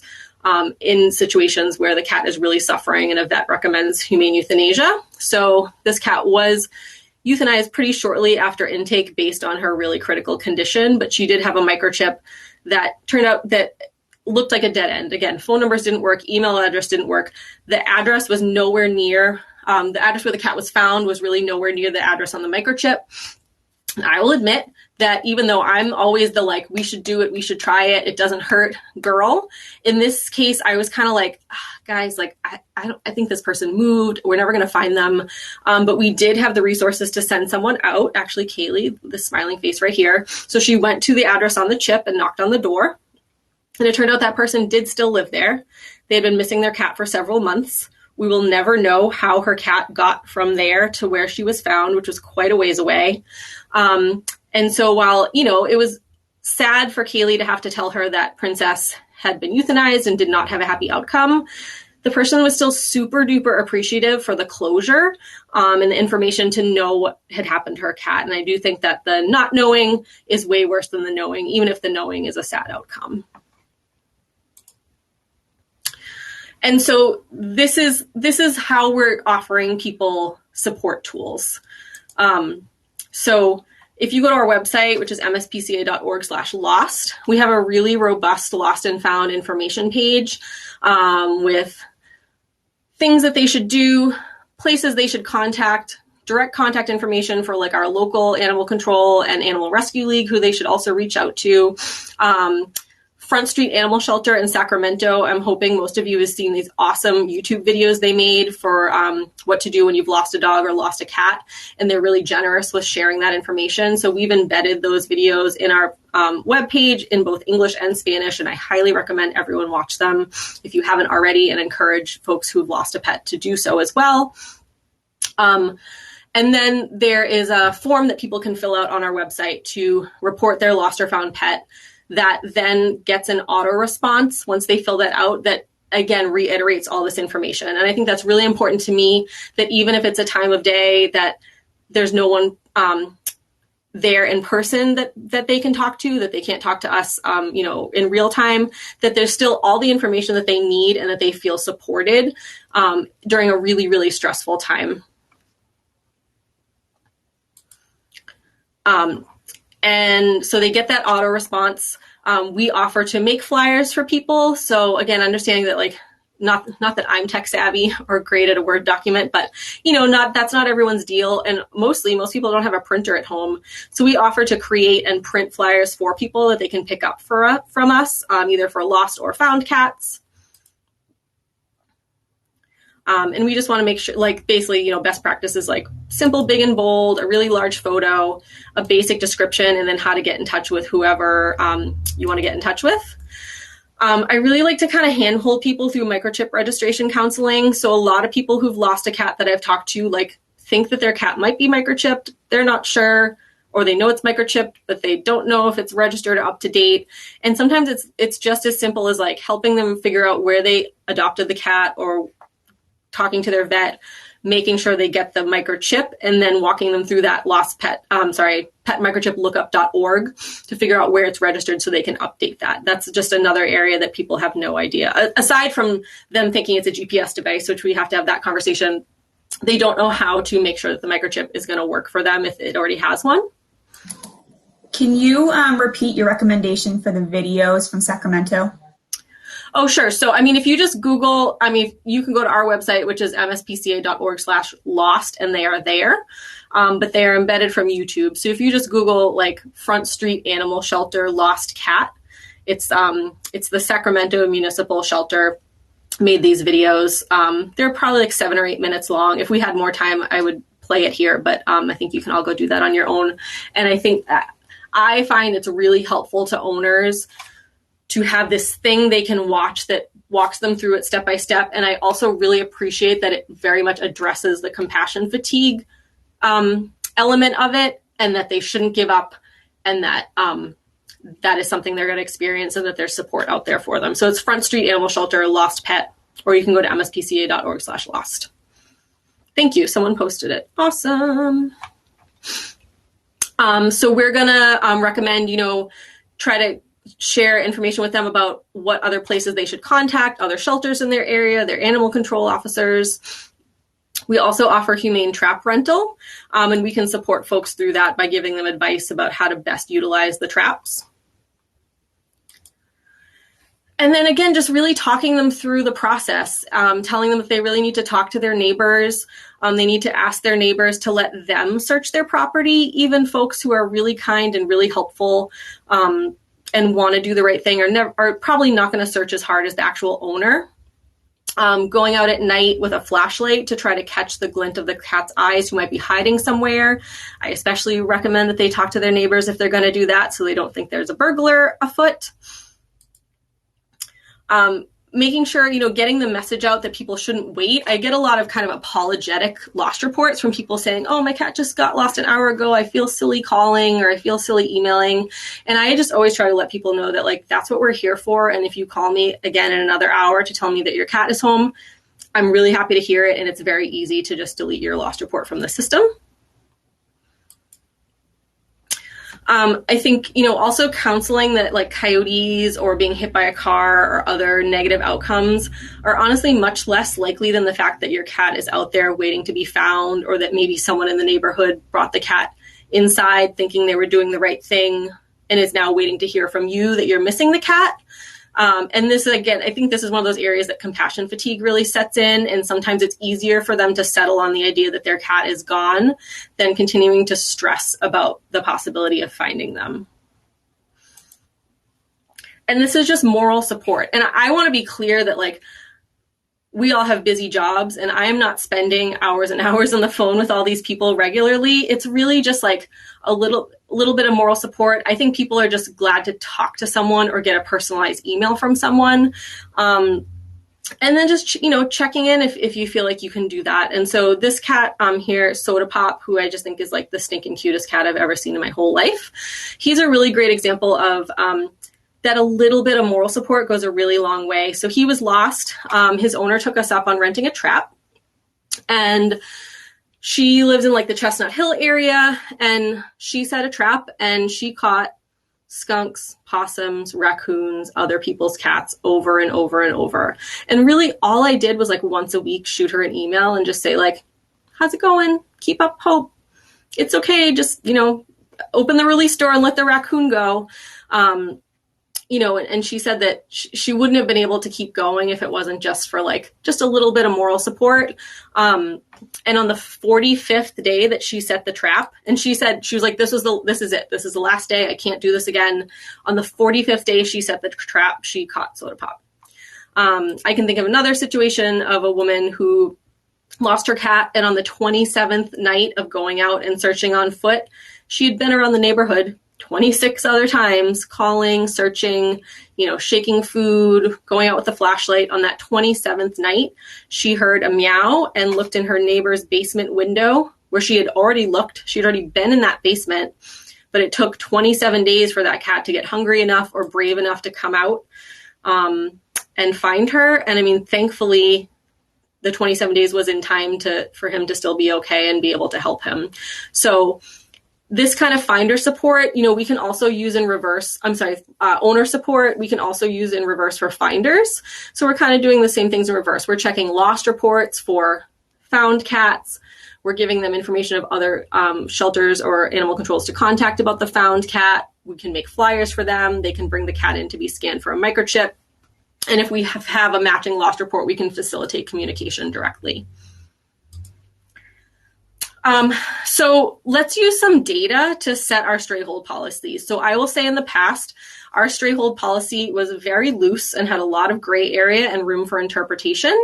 Speaker 2: in situations where the cat is really suffering and a vet recommends humane euthanasia. So this cat was euthanized pretty shortly after intake based on her really critical condition. But she did have a microchip that turned out that looked like a dead end. Again, phone numbers didn't work, email address didn't work. The address was nowhere near, the address where the cat was found was really nowhere near the address on the microchip. And I will admit that even though I'm always the like, we should do it, we should try it, it doesn't hurt girl. In this case, I was kind of like, guys, like, I think this person moved. We're never going to find them. But we did have the resources to send someone out. Actually, Kaylee, the smiling face right here. So she went to the address on the chip and knocked on the door. And it turned out that person did still live there. They had been missing their cat for several months. We will never know how her cat got from there to where she was found, which was quite a ways away. And so while, it was sad for Kaylee to have to tell her that Princess had been euthanized and did not have a happy outcome, the person was still super duper appreciative for the closure and the information to know what had happened to her cat. And I do think that the not knowing is way worse than the knowing, even if the knowing is a sad outcome. And so this is how we're offering people support tools. So if you go to our website, which is mspca.org/lost, we have a really robust lost and found information page with things that they should do, places they should contact, direct contact information for like our local animal control and animal rescue league, who they should also reach out to. Front Street Animal Shelter in Sacramento. I'm hoping most of you have seen these awesome YouTube videos they made for what to do when you've lost a dog or lost a cat. And they're really generous with sharing that information. So we've embedded those videos in our webpage in both English and Spanish. And I highly recommend everyone watch them if you haven't already, and encourage folks who've lost a pet to do so as well. And then there is a form that people can fill out on our website to report their lost or found pet, that then gets an auto response once they fill that out, that again reiterates all this information. And I think that's really important to me, that even if it's a time of day that there's no one there in person that they can talk to, that they can't talk to us, in real time, that there's still all the information that they need and that they feel supported during a really, really stressful time. And so they get that auto response. We offer to make flyers for people. So again, understanding that not that I'm tech savvy or great at a Word document, but that's not everyone's deal. And most people don't have a printer at home. So we offer to create and print flyers for people that they can pick up from us, either for lost or found cats. And we just want to make sure, basically, best practices like simple, big and bold, a really large photo, a basic description, and then how to get in touch with whoever you want to get in touch with. I really like to kind of handhold people through microchip registration counseling. So a lot of people who've lost a cat that I've talked to, think that their cat might be microchipped. They're not sure, or they know it's microchipped, but they don't know if it's registered or up to date. And sometimes it's just as simple as helping them figure out where they adopted the cat, or talking to their vet, making sure they get the microchip, and then walking them through that petmicrochiplookup.org to figure out where it's registered so they can update that. That's just another area that people have no idea. Aside from them thinking it's a GPS device, which we have to have that conversation, they don't know how to make sure that the microchip is going to work for them if it already has one.
Speaker 1: Can you repeat your recommendation for the videos from Sacramento?
Speaker 2: Oh, sure. So, if you just Google, you can go to our website, which is mspca.org/lost, and they are there, but they are embedded from YouTube. So if you just Google Front Street Animal Shelter Lost Cat, it's the Sacramento Municipal Shelter made these videos. They're probably 7 or 8 minutes long. If we had more time, I would play it here, but I think you can all go do that on your own. And I think I find it's really helpful to owners to have this thing they can watch that walks them through it step by step. And I also really appreciate that it very much addresses the compassion fatigue element of it, and that they shouldn't give up, and that that is something they're going to experience, and that there's support out there for them. So it's Front Street Animal Shelter Lost Pet, or you can go to mspca.org/lost. Thank you. Someone posted it. Awesome. So we're going to recommend, try to share information with them about what other places they should contact, other shelters in their area, their animal control officers. We also offer humane trap rental, and we can support folks through that by giving them advice about how to best utilize the traps. And then again, just really talking them through the process, telling them that they really need to talk to their neighbors. They need to ask their neighbors to let them search their property. Even folks who are really kind and really helpful and want to do the right thing are probably not going to search as hard as the actual owner. Going out at night with a flashlight to try to catch the glint of the cat's eyes who might be hiding somewhere. I especially recommend that they talk to their neighbors if they're going to do that, so they don't think there's a burglar afoot. Making sure, getting the message out that people shouldn't wait. I get a lot of kind of apologetic lost reports from people saying, oh, my cat just got lost an hour ago. I feel silly calling, or I feel silly emailing. And I just always try to let people know that, like, that's what we're here for. And if you call me again in another hour to tell me that your cat is home, I'm really happy to hear it. And it's very easy to just delete your lost report from the system. I think, also counseling that, like, coyotes or being hit by a car or other negative outcomes are honestly much less likely than the fact that your cat is out there waiting to be found, or that maybe someone in the neighborhood brought the cat inside thinking they were doing the right thing and is now waiting to hear from you that you're missing the cat. And this, again, I think this is one of those areas that compassion fatigue really sets in. And sometimes it's easier for them to settle on the idea that their cat is gone than continuing to stress about the possibility of finding them. And this is just moral support. And I want to be clear that, like, we all have busy jobs, and I am not spending hours and hours on the phone with all these people regularly. It's really just like a little bit of moral support. I think people are just glad to talk to someone or get a personalized email from someone. And then just, checking in if you feel like you can do that. And so this cat here, Soda Pop, who I just think is like the stinking cutest cat I've ever seen in my whole life. He's a really great example of that a little bit of moral support goes a really long way. So he was lost. His owner took us up on renting a trap, and she lives in, like, the Chestnut Hill area, and she set a trap and she caught skunks, possums, raccoons, other people's cats over and over and over. And really all I did was, like, once a week shoot her an email and just say, like, how's it going? Keep up hope. It's okay. Just, open the release door and let the raccoon go. And she said that she wouldn't have been able to keep going if it wasn't just for, like, just a little bit of moral support. And on the 45th day that she set the trap, and she said, she was like, this is it. This is the last day. I can't do this again. On the 45th day she set the trap, she caught Soda Pop. I can think of another situation of a woman who lost her cat, and on the 27th night of going out and searching on foot, she had been around the neighborhood 26 other times, calling, searching, shaking food, going out with a flashlight. On that 27th night, she heard a meow and looked in her neighbor's basement window, where she had already looked. She'd already been in that basement, but it took 27 days for that cat to get hungry enough or brave enough to come out and find her. And I mean, thankfully, the 27 days was in time for him to still be okay and be able to help him. So this kind of finder support, we can also use in reverse. Owner support, we can also use in reverse for finders. So we're kind of doing the same things in reverse. We're checking lost reports for found cats. We're giving them information of other shelters or animal controls to contact about the found cat. We can make flyers for them. They can bring the cat in to be scanned for a microchip. And if we have a matching lost report, we can facilitate communication directly. So let's use some data to set our stray hold policies. So I will say in the past, our stray hold policy was very loose and had a lot of gray area and room for interpretation.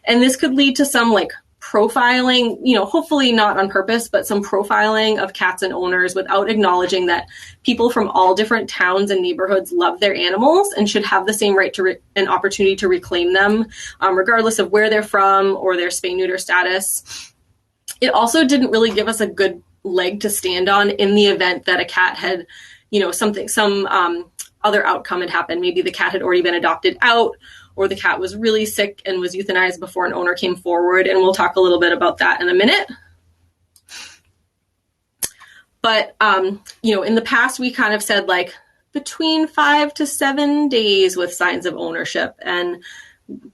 Speaker 2: And this could lead to some, like, profiling, hopefully not on purpose, but some profiling of cats and owners without acknowledging that people from all different towns and neighborhoods love their animals and should have the same right to an opportunity to reclaim them, regardless of where they're from or their spay-neuter status. It also didn't really give us a good leg to stand on in the event that a cat had, some other outcome had happened. Maybe the cat had already been adopted out, or the cat was really sick and was euthanized before an owner came forward. And we'll talk a little bit about that in a minute. But, in the past, we kind of said, like, between 5 to 7 days with signs of ownership, and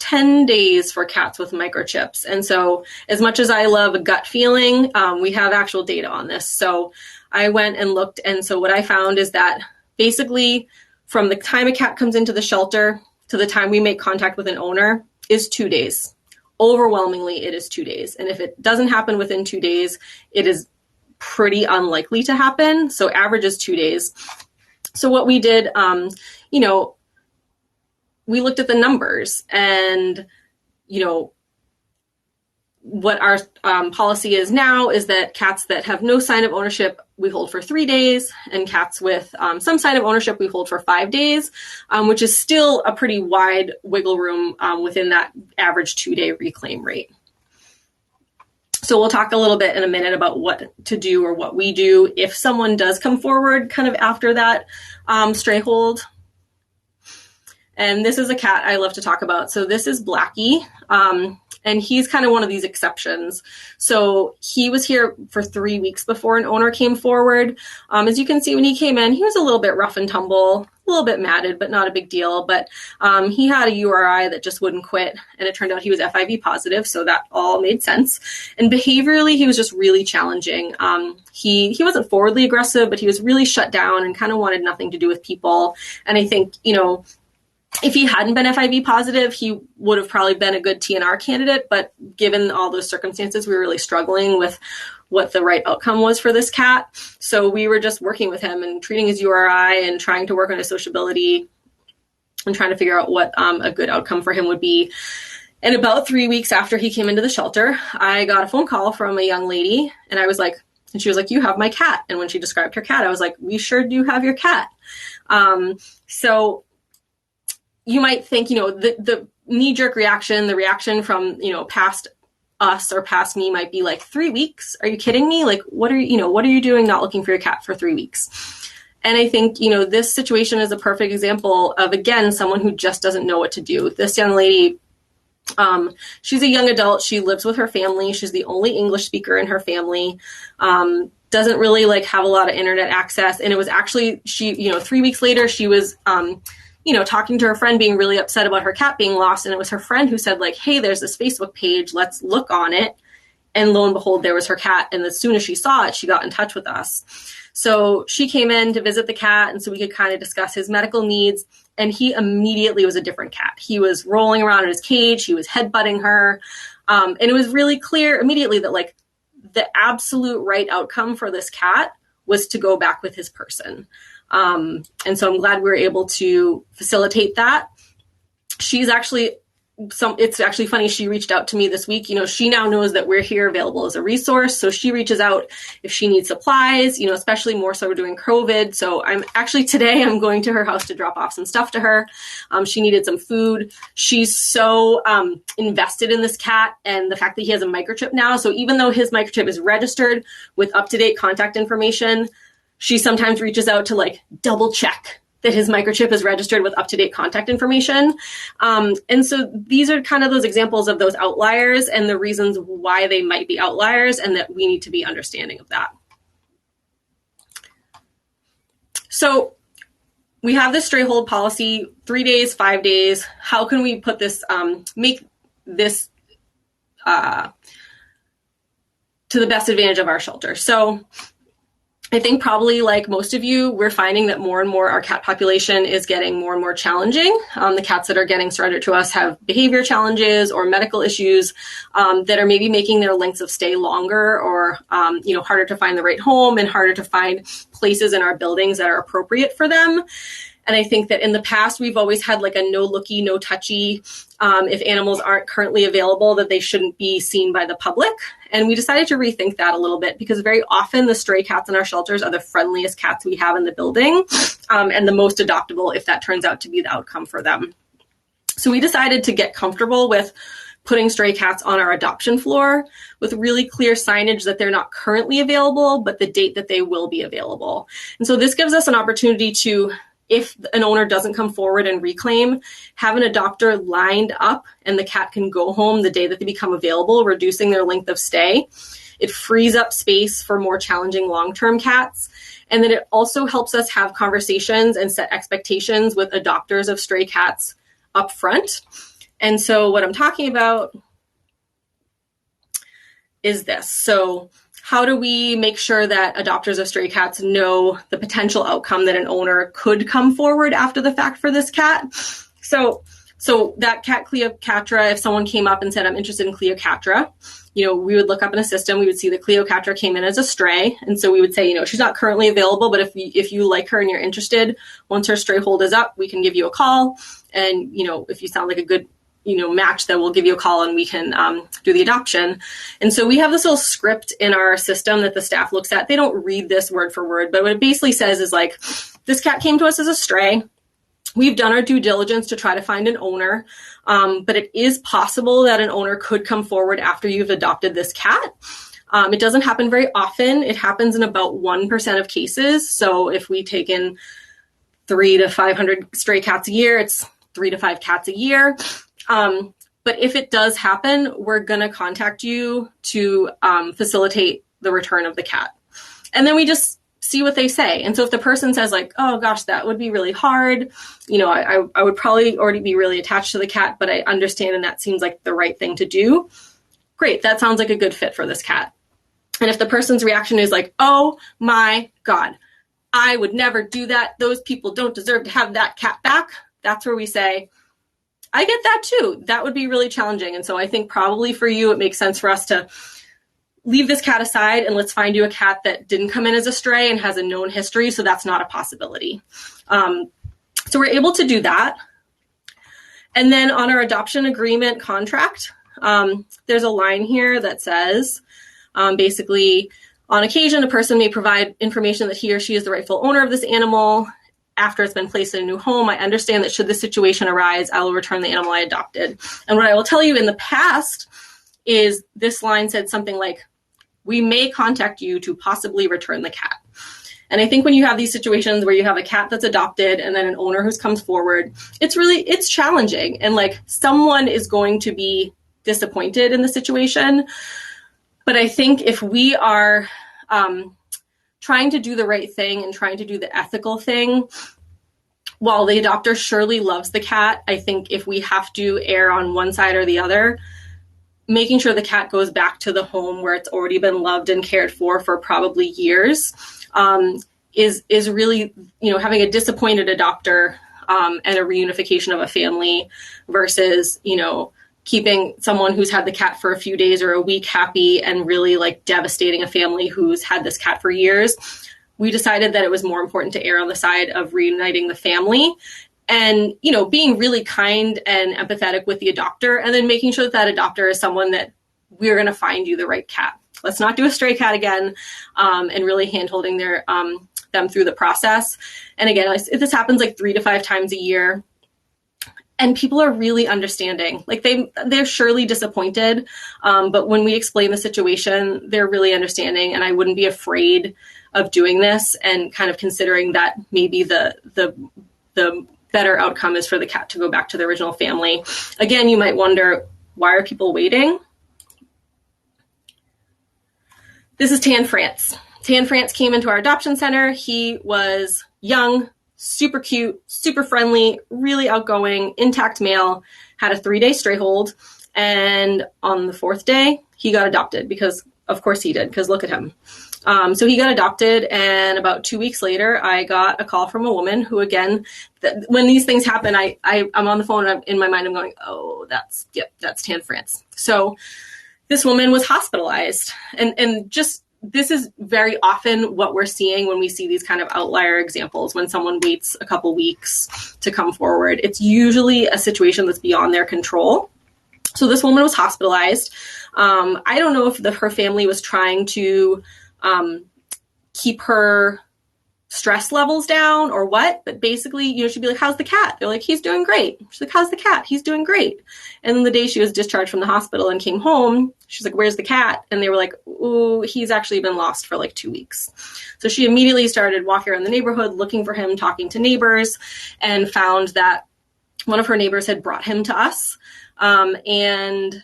Speaker 2: 10 days for cats with microchips. And so as much as I love a gut feeling, we have actual data on this. So I went and looked. And so what I found is that basically from the time a cat comes into the shelter to the time we make contact with an owner is 2 days. Overwhelmingly, it is 2 days. And if it doesn't happen within 2 days, it is pretty unlikely to happen. So average is 2 days. So what we did, we looked at the numbers, and, what our policy is now is that cats that have no sign of ownership, we hold for 3 days, and cats with some sign of ownership, we hold for 5 days, which is still a pretty wide wiggle room within that average 2-day reclaim rate. So we'll talk a little bit in a minute about what to do or what we do if someone does come forward kind of after that stray hold. And this is a cat I love to talk about. So this is Blackie. And he's kind of one of these exceptions. So he was here for 3 weeks before an owner came forward. As you can see, when he came in, he was a little bit rough and tumble, a little bit matted, but not a big deal. But he had a URI that just wouldn't quit. And it turned out he was FIV positive. So that all made sense. And behaviorally, he was just really challenging. He wasn't forwardly aggressive, but he was really shut down and kind of wanted nothing to do with people. And I think, if he hadn't been FIV positive, he would have probably been a good TNR candidate. But given all those circumstances, we were really struggling with what the right outcome was for this cat. So we were just working with him and treating his URI and trying to work on his sociability and trying to figure out what a good outcome for him would be. And about 3 weeks after he came into the shelter, I got a phone call from a young lady, and she was like, "You have my cat." And when she described her cat, I was like, "We sure do have your cat." So you might think, the knee-jerk reaction, the reaction from, past us or past me might be like, 3 weeks? Are you kidding me? Like, what are you doing not looking for your cat for 3 weeks? And I think, this situation is a perfect example of, again, someone who just doesn't know what to do. This young lady, she's a young adult. She lives with her family. She's the only English speaker in her family. Doesn't really have a lot of internet access. And it was actually, 3 weeks later, she was, talking to her friend, being really upset about her cat being lost. And it was her friend who said, "Hey, there's this Facebook page, let's look on it." And lo and behold, there was her cat. And as soon as she saw it, she got in touch with us. So she came in to visit the cat. And so we could kind of discuss his medical needs. And he immediately was a different cat. He was rolling around in his cage. He was headbutting her. And it was really clear immediately that the absolute right outcome for this cat was to go back with his person. And so I'm glad we were able to facilitate that. It's actually funny. She reached out to me this week. She now knows that we're here available as a resource. So she reaches out if she needs supplies, especially more so during COVID. So today I'm going to her house to drop off some stuff to her. She needed some food. She's so invested in this cat and the fact that he has a microchip now. So even though his microchip is registered with up-to-date contact information, she sometimes reaches out to double check that his microchip is registered with up-to-date contact information. And so these are kind of those examples of those outliers and the reasons why they might be outliers, and that we need to be understanding of that. So we have this stray hold policy, 3 days, 5 days. How can we put this, make this to the best advantage of our shelter? So I think probably like most of you, we're finding that more and more our cat population is getting more and more challenging. The cats that are getting surrendered to us have behavior challenges or medical issues that are maybe making their lengths of stay longer, or harder to find the right home and harder to find places in our buildings that are appropriate for them. And I think that in the past, we've always had a no looky, no touchy. If animals aren't currently available, that they shouldn't be seen by the public. And we decided to rethink that a little bit, because very often the stray cats in our shelters are the friendliest cats we have in the building, and the most adoptable if that turns out to be the outcome for them. So we decided to get comfortable with putting stray cats on our adoption floor with really clear signage that they're not currently available, but the date that they will be available. And so this gives us an opportunity to, if an owner doesn't come forward and reclaim, have an adopter lined up and the cat can go home the day that they become available, reducing their length of stay. It frees up space for more challenging long-term cats. And then it also helps us have conversations and set expectations with adopters of stray cats up front. And so what I'm talking about is this. So how do we make sure that adopters of stray cats know the potential outcome that an owner could come forward after the fact for this cat? So that cat Cleopatra, if someone came up and said, "I'm interested in Cleopatra," we would look up in a system, we would see that Cleopatra came in as a stray. And so we would say, she's not currently available, but if you like her and you're interested, once her stray hold is up, we can give you a call. And, if you sound like a good match, that we'll give you a call and we can do the adoption. And so we have this little script in our system that the staff looks at. They don't read this word for word, but what it basically says is like, this cat came to us as a stray. We've done our due diligence to try to find an owner, but it is possible that an owner could come forward after you've adopted this cat. It doesn't happen very often. It happens in about 1% of cases. So if we take in 300 to 500 stray cats a year, it's 3 to 5 cats a year. But if it does happen, we're going to contact you to facilitate the return of the cat. And then we just see what they say. And so if the person says like, oh gosh, that would be really hard, I would probably already be really attached to the cat, but I understand and that seems like the right thing to do. Great, that sounds like a good fit for this cat. And if the person's reaction is like, oh my God, I would never do that. Those people don't deserve to have that cat back. That's where we say, I get that too. That would be really challenging. And so I think probably for you, it makes sense for us to leave this cat aside and let's find you a cat that didn't come in as a stray and has a known history. So that's not a possibility. So we're able to do that. And then on our adoption agreement contract, there's a line here that says, basically, on occasion, a person may provide information that he or she is the rightful owner of this animal after it's been placed in a new home. I understand that should this situation arise, I will return the animal I adopted. And what I will tell you in the past is this line said something like, we may contact you to possibly return the cat. And I think when you have these situations where you have a cat that's adopted and then an owner who comes forward, it's challenging. And like someone is going to be disappointed in the situation. But I think if we are trying to do the right thing and trying to do the ethical thing, while the adopter surely loves the cat, I think if we have to err on one side or the other, making sure the cat goes back to the home where it's already been loved and cared for probably years is really, having a disappointed adopter and a reunification of a family versus, keeping someone who's had the cat for a few days or a week happy and really like devastating a family who's had this cat for years. We decided that it was more important to err on the side of reuniting the family and, being really kind and empathetic with the adopter and then making sure that adopter is someone that we're going to find you the right cat. Let's not do a stray cat again, and really hand-holding them through the process. And again, this happens like 3 to 5 times a year. And people are really understanding. Like they're surely disappointed, but when we explain the situation, they're really understanding. And I wouldn't be afraid of doing this and kind of considering that maybe the better outcome is for the cat to go back to the original family. Again, you might wonder, why are people waiting? This is Tan France. Tan France came into our adoption center. He was young, super cute, super friendly, really outgoing, intact male, had a 3-day stray hold. And on the 4th day, he got adopted because of course he did, because look at him. So he got adopted. And about 2 weeks later, I got a call from a woman who, again, when these things happen, I'm on the phone and in my mind, I'm going, oh, that's Tan France. So this woman was hospitalized and just, this is very often what we're seeing when we see these kind of outlier examples, when someone waits a couple weeks to come forward. It's usually a situation that's beyond their control. So this woman was hospitalized. I don't know if her family was trying to keep her stress levels down or what, but basically, she'd be like, how's the cat? They're like, he's doing great. She's like, how's the cat? He's doing great. And then the day she was discharged from the hospital and came home, she's like, where's the cat? And they were like, ooh, he's actually been lost for like 2 weeks. So she immediately started walking around the neighborhood, looking for him, talking to neighbors, and found that one of her neighbors had brought him to us. And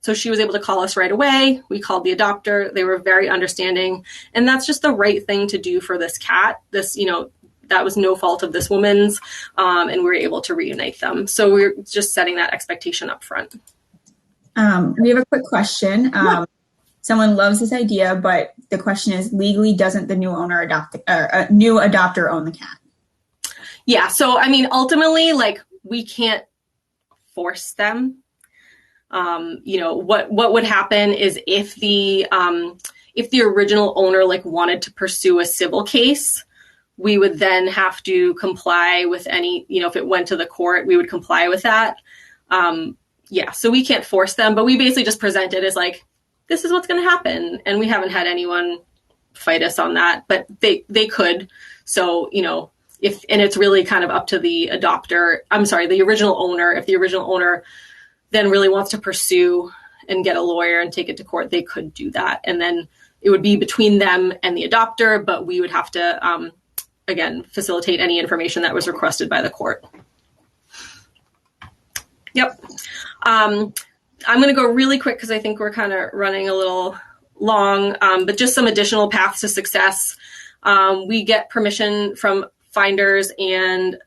Speaker 2: so she was able to call us right away. We called the adopter. They were very understanding. And that's just the right thing to do for this cat. That was no fault of this woman's, and we were able to reunite them. So we're just setting that expectation up front.
Speaker 1: We have a quick question. Someone loves this idea, but the question is, legally, doesn't the new adopter own the cat?
Speaker 2: Yeah. So, ultimately, we can't force them. What would happen is if the original owner wanted to pursue a civil case, we would then have to comply with any, if it went to the court, we would comply with that. So we can't force them, but we basically just present it as like, this is what's going to happen. And we haven't had anyone fight us on that, but they could. So, and it's really kind of up to the the original owner. If the original owner then really wants to pursue and get a lawyer and take it to court, they could do that. And then it would be between them and the adopter, but we would have to, again, facilitate any information that was requested by the court. Yep. I'm going to go really quick because I think we're kind of running a little long, but just some additional paths to success. We get permission from finders and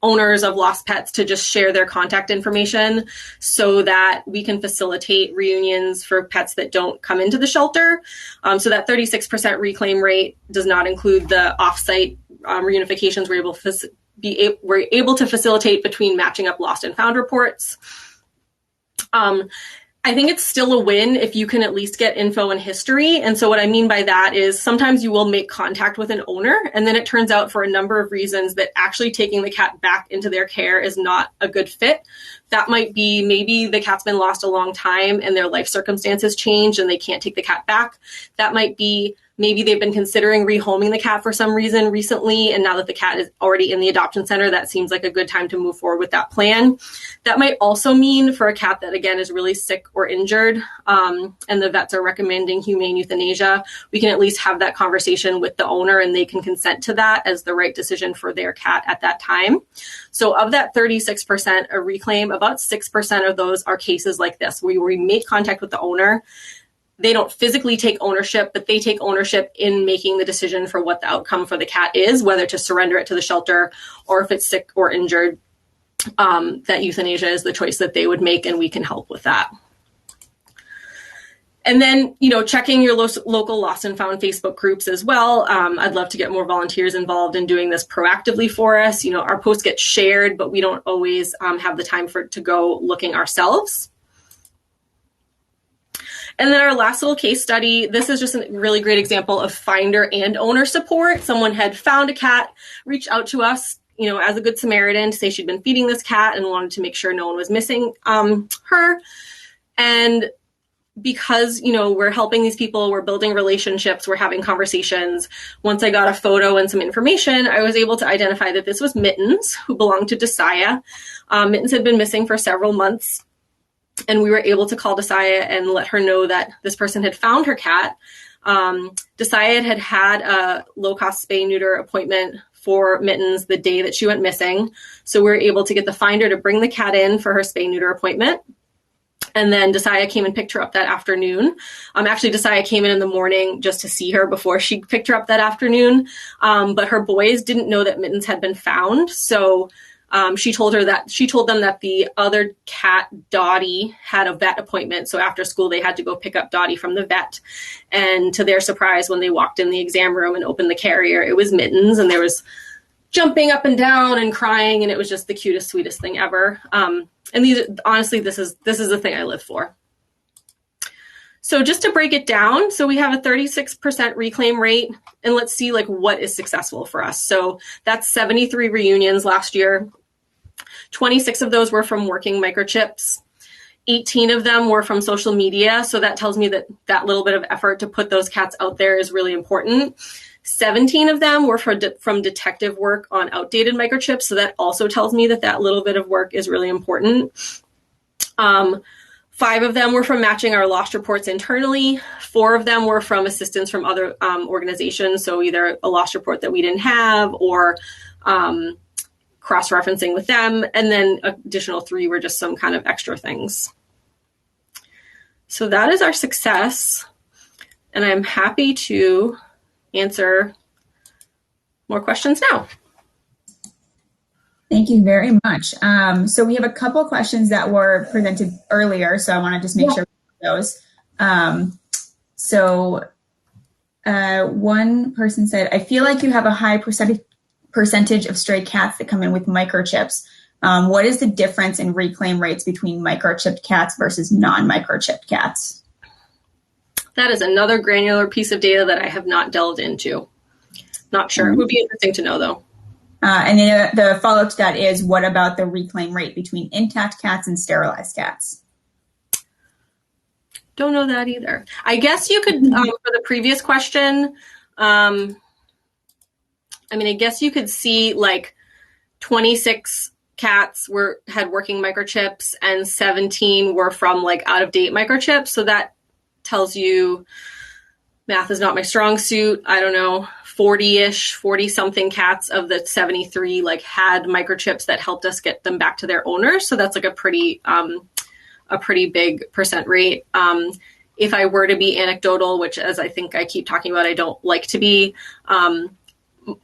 Speaker 2: owners of lost pets to just share their contact information so that we can facilitate reunions for pets that don't come into the shelter. So that 36% reclaim rate does not include the offsite reunifications we're able to facilitate between matching up lost and found reports. I think it's still a win if you can at least get info and history. And so what I mean by that is sometimes you will make contact with an owner, and then it turns out for a number of reasons that actually taking the cat back into their care is not a good fit. That might be maybe the cat's been lost a long time and their life circumstances change and they can't take the cat back. That might be maybe they've been considering rehoming the cat for some reason recently, and now that the cat is already in the adoption center, that seems like a good time to move forward with that plan. That might also mean for a cat that, again, is really sick or injured, and the vets are recommending humane euthanasia, we can at least have that conversation with the owner and they can consent to that as the right decision for their cat at that time. So of that 36% of reclaim, about 6% of those are cases like this, where we make contact with the owner. They don't physically take ownership, but they take ownership in making the decision for what the outcome for the cat is, whether to surrender it to the shelter or if it's sick or injured, that euthanasia is the choice that they would make, and we can help with that. And then, checking your local lost and found Facebook groups as well. I'd love to get more volunteers involved in doing this proactively for us. Our posts get shared, but we don't always have the time to go looking ourselves. And then our last little case study, this is just a really great example of finder and owner support. Someone had found a cat, reached out to us, as a good Samaritan to say she'd been feeding this cat and wanted to make sure no one was missing her. And because, we're helping these people, we're building relationships, we're having conversations. Once I got a photo and some information, I was able to identify that this was Mittens, who belonged to Desaya. Mittens had been missing for several months. And we were able to call Desaya and let her know that this person had found her cat. Desaya had a low-cost spay-neuter appointment for Mittens the day that she went missing. So we were able to get the finder to bring the cat in for her spay-neuter appointment. And then Desaya came and picked her up that afternoon. Actually, Desaya came in the morning just to see her before she picked her up that afternoon. But her boys didn't know that Mittens had been found. So she told them that the other cat, Dottie, had a vet appointment. So after school, they had to go pick up Dottie from the vet. And to their surprise, when they walked in the exam room and opened the carrier, it was Mittens, and there was jumping up and down and crying, and it was just the cutest, sweetest thing ever. And honestly, this is the thing I live for. So just to break it down, so we have a 36% reclaim rate, and let's see what is successful for us. So that's 73 reunions last year. 26 of those were from working microchips. 18 of them were from social media. So that tells me that little bit of effort to put those cats out there is really important. 17 of them were from detective work on outdated microchips. So that also tells me that little bit of work is really important. 5 of them were from matching our lost reports internally. 4 of them were from assistance from other organizations. So either a lost report that we didn't have or cross-referencing with them. And then additional 3 were just some kind of extra things. So that is our success. And I'm happy to answer more questions now.
Speaker 1: Thank you very much. So we have a couple of questions that were presented earlier, so I want to just make sure we have those. One person said, I feel like you have a high percentage of stray cats that come in with microchips. What is the difference in reclaim rates between microchipped cats versus non-microchipped cats?
Speaker 2: That is another granular piece of data that I have not delved into. Not sure. It would be interesting to know, though.
Speaker 1: And then the follow-up to that is, what about the reclaim rate between intact cats and sterilized cats?
Speaker 2: Don't know that either. I guess you could, for the previous question, I guess you could see like 26 cats had working microchips and 17 were from like out-of-date microchips. So that tells you, math is not my strong suit, I don't know, 40-something cats of the 73 like had microchips that helped us get them back to their owners. So that's like a pretty big percent rate. If I were to be anecdotal, which as I think I keep talking about, I don't like to be,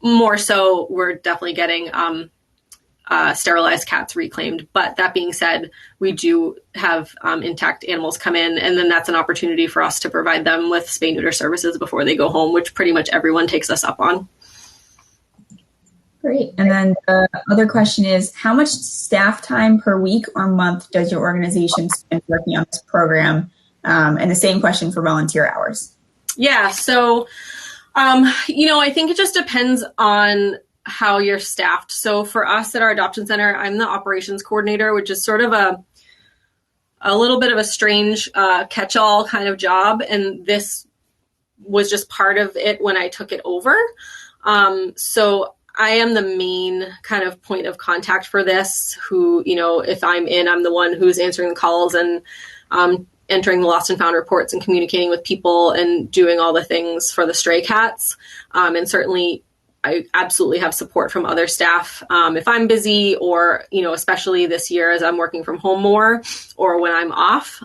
Speaker 2: more so we're definitely getting sterilized cats reclaimed. But that being said, we do have intact animals come in, and then that's an opportunity for us to provide them with spay-neuter services before they go home, which pretty much everyone takes us up on.
Speaker 1: Great. And then the other question is, how much staff time per week or month does your organization spend working on this program? And the same question for volunteer hours.
Speaker 2: Yeah. So, I think it just depends on how you're staffed. So for us at our adoption center, I'm the operations coordinator, which is sort of a little bit of a strange catch-all kind of job. And this was just part of it when I took it over. So I am the main kind of point of contact for this, who, if I'm the one who's answering the calls and entering the lost and found reports and communicating with people and doing all the things for the stray cats. And certainly I absolutely have support from other staff if I'm busy, or, especially this year as I'm working from home more, or when I'm off.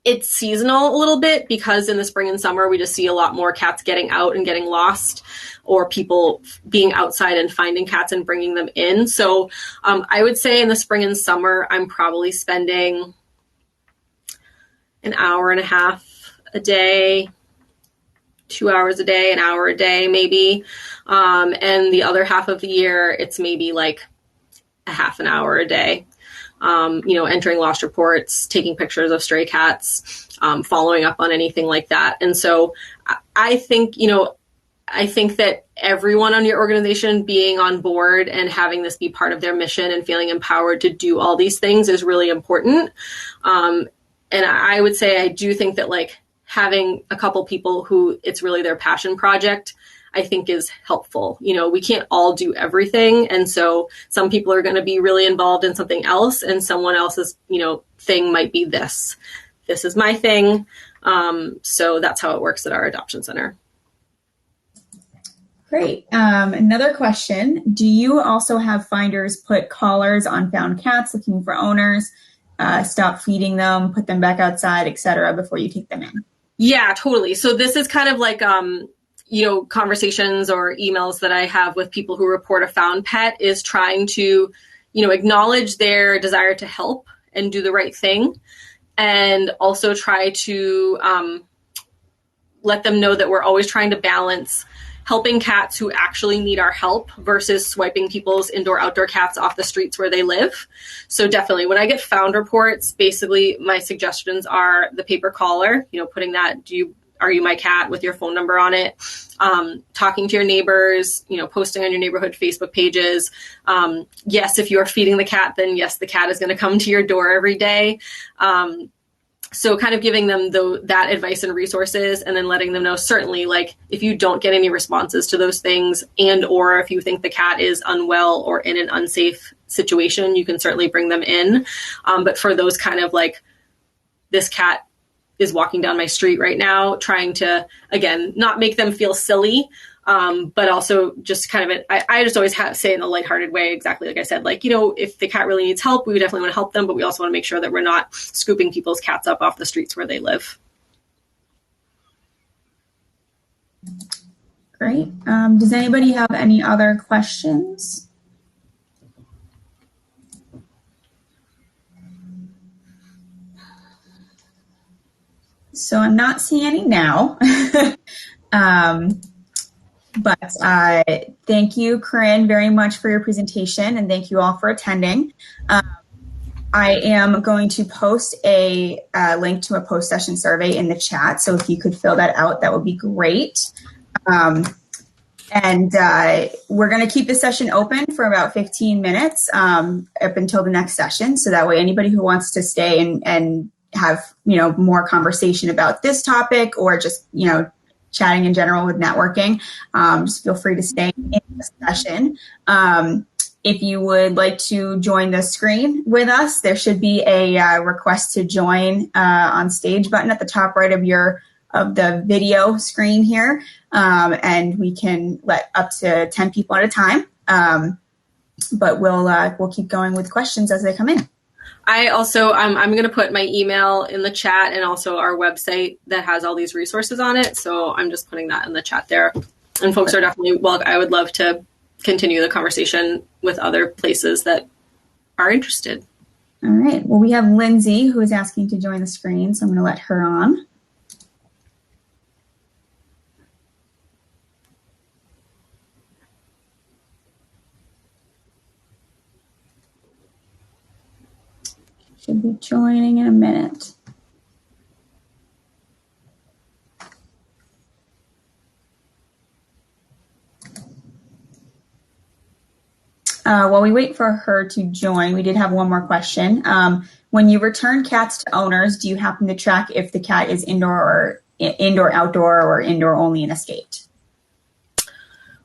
Speaker 2: It's seasonal a little bit, because in the spring and summer, we just see a lot more cats getting out and getting lost, or people being outside and finding cats and bringing them in. So I would say in the spring and summer, I'm probably spending an hour and a half a day, 2 hours a day, an hour a day, maybe. And the other half of the year, it's maybe like a half an hour a day. Entering lost reports, taking pictures of stray cats, following up on anything like that. And so I think that everyone on your organization being on board and having this be part of their mission and feeling empowered to do all these things is really important. And I would say I do think that like having a couple people who it's really their passion project, I think is helpful. We can't all do everything. And so some people are going to be really involved in something else, and someone else's, thing might be this. This is my thing. So that's how it works at our adoption center.
Speaker 1: Great. Another question. Do you also have finders put collars on found cats looking for owners, stop feeding them, put them back outside, etc., before you take them in?
Speaker 2: Yeah, totally. So this is kind of like, conversations or emails that I have with people who report a found pet, is trying to, acknowledge their desire to help and do the right thing. And also try to let them know that we're always trying to balance helping cats who actually need our help versus swiping people's indoor-outdoor cats off the streets where they live. So definitely, when I get found reports, basically my suggestions are the paper collar, putting that, are you my cat, with your phone number on it, talking to your neighbors, posting on your neighborhood Facebook pages. Yes, if you're feeding the cat, then yes, the cat is going to come to your door every day. So kind of giving them that advice and resources, and then letting them know, certainly, like if you don't get any responses to those things, and or if you think the cat is unwell or in an unsafe situation, you can certainly bring them in. But for those kind of like, this cat is walking down my street right now, trying to, again, not make them feel silly, but also just kind of, I just always say in a lighthearted way, exactly like I said, like, if the cat really needs help, we definitely want to help them, but we also want to make sure that we're not scooping people's cats up off the streets where they live.
Speaker 1: Great. Does anybody have any other questions? So I'm not seeing any now. But thank you, Corinne, very much for your presentation, and thank you all for attending. I am going to post a link to a post-session survey in the chat, so if you could fill that out, that would be great. And we're going to keep the session open for about 15 minutes up until the next session. So that way anybody who wants to stay and have, more conversation about this topic or just, chatting in general with networking, just feel free to stay in the session. If you would like to join the screen with us, there should be a request to join on stage button at the top right of the video screen here. And we can let up to 10 people at a time. But we'll keep going with questions as they come in.
Speaker 2: I also, I'm going to put my email in the chat and also our website that has all these resources on it. So I'm just putting that in the chat there. And folks are definitely, I would love to continue the conversation with other places that are interested.
Speaker 1: All right. Well, we have Lindsay who is asking to join the screen, so I'm going to let her on. Should be joining in a minute. While we wait for her to join, we did have one more question. When you return cats to owners, do you happen to track if the cat is indoor, outdoor, or indoor only and escaped?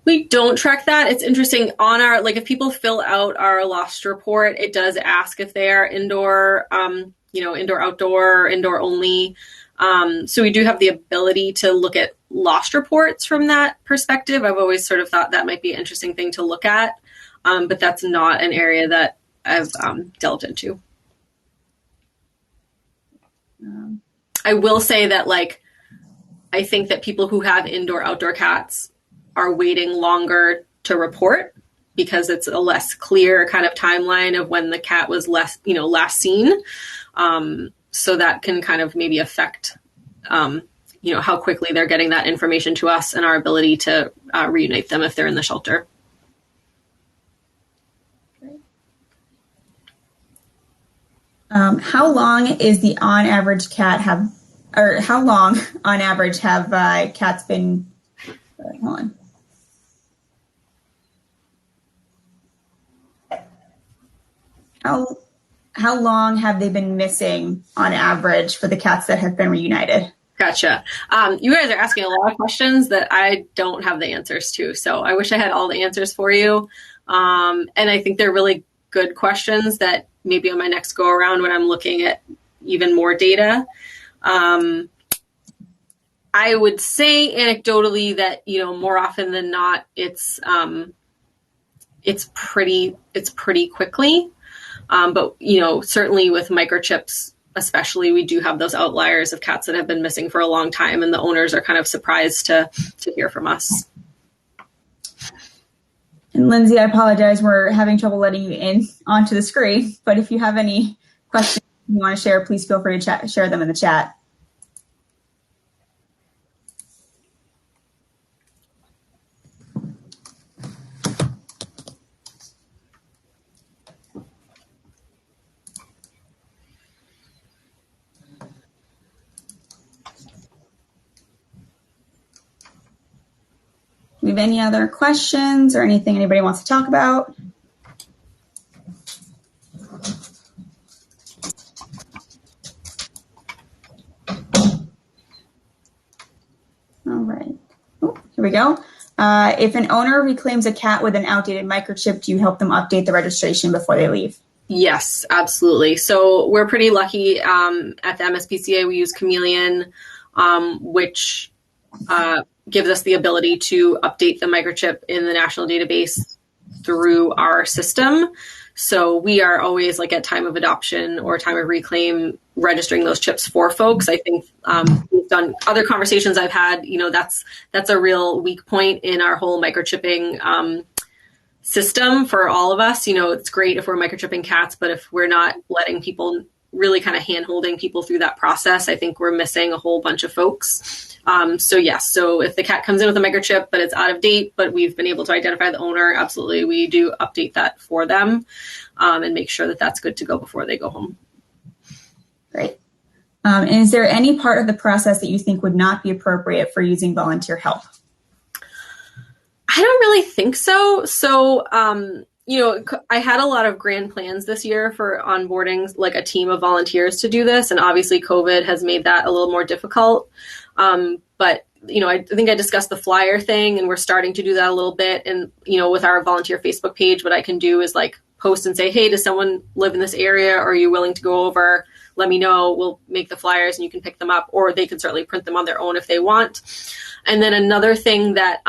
Speaker 2: We don't track that. It's interesting on our, if people fill out our lost report, it does ask if they are indoor, indoor, outdoor, indoor only. So we do have the ability to look at lost reports from that perspective. I've always sort of thought that might be an interesting thing to look at. But that's not an area that I've delved into. I will say that, I think that people who have indoor, outdoor cats are waiting longer to report because it's a less clear kind of timeline of when the cat was last seen. So that can kind of maybe affect, how quickly they're getting that information to us and our ability to reunite them if they're in the shelter.
Speaker 1: How long is the on average have cats been, hold on. How long have they been missing on average for the cats that have been reunited?
Speaker 2: Gotcha. You guys are asking a lot of questions that I don't have the answers to. So I wish I had all the answers for you. And I think they're really good questions that maybe on my next go around when I'm looking at even more data. I would say anecdotally that, more often than not, it's pretty quickly. But, certainly with microchips, especially, we do have those outliers of cats that have been missing for a long time, and the owners are kind of surprised to hear from us.
Speaker 1: And Lindsay, I apologize. We're having trouble letting you in onto the screen, but if you have any questions you want to share, please feel free to share them in the chat. Do we have any other questions or anything anybody wants to talk about? All right. Oh, here we go. If an owner reclaims a cat with an outdated microchip, do you help them update the registration before they leave?
Speaker 2: Yes, absolutely. So we're pretty lucky at the MSPCA. We use Chameleon, which gives us the ability to update the microchip in the national database through our system. So we are always at time of adoption or time of reclaim registering those chips for folks. I think based on other conversations I've had, that's a real weak point in our whole microchipping system for all of us. It's great if we're microchipping cats, but if we're not letting people really kind of hand-holding people through that process, I think we're missing a whole bunch of folks. So yes, so if the cat comes in with a microchip, but it's out of date, but we've been able to identify the owner, absolutely, we do update that for them and make sure that that's good to go before they go home.
Speaker 1: Great. And is there any part of the process that you think would not be appropriate for using volunteer help?
Speaker 2: I don't really think so. So, I had a lot of grand plans this year for onboarding like a team of volunteers to do this. And obviously COVID has made that a little more difficult. But I think I discussed the flyer thing, and we're starting to do that a little bit. And, with our volunteer Facebook page, what I can do is like post and say, hey, does someone live in this area? Are you willing to go over? Let me know. We'll make the flyers and you can pick them up, or they can certainly print them on their own if they want. And then another thing that,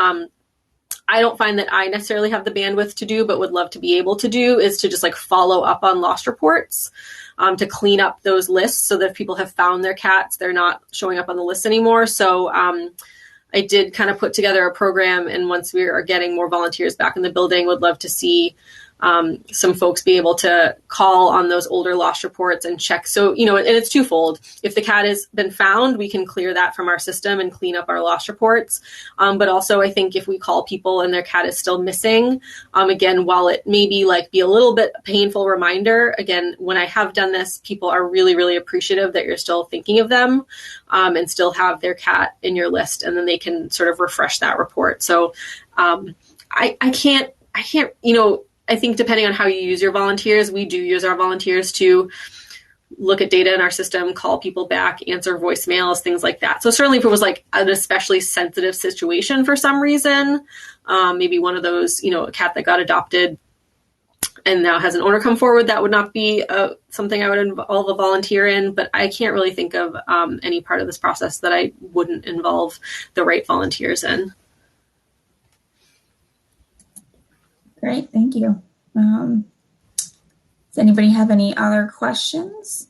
Speaker 2: I don't find that I necessarily have the bandwidth to do, but would love to be able to do, is to just like follow up on lost reports, to clean up those lists so that if people have found their cats, they're not showing up on the list anymore. So I did kind of put together a program, and once we are getting more volunteers back in the building, would love to see some folks be able to call on those older lost reports and check. So, and it's twofold. If the cat has been found, we can clear that from our system and clean up our lost reports. But also I think if we call people and their cat is still missing, again, while it may be be a little bit painful reminder, again, when I have done this, people are really, really appreciative that you're still thinking of them, and still have their cat in your list, and then they can sort of refresh that report. So, I can't, I think depending on how you use your volunteers, we do use our volunteers to look at data in our system, call people back, answer voicemails, things like that. So certainly if it was like an especially sensitive situation for some reason, maybe one of those, a cat that got adopted and now has an owner come forward, that would not be something I would involve a volunteer in. But I can't really think of any part of this process that I wouldn't involve the right volunteers in.
Speaker 1: Great, thank you. Does anybody have any other questions?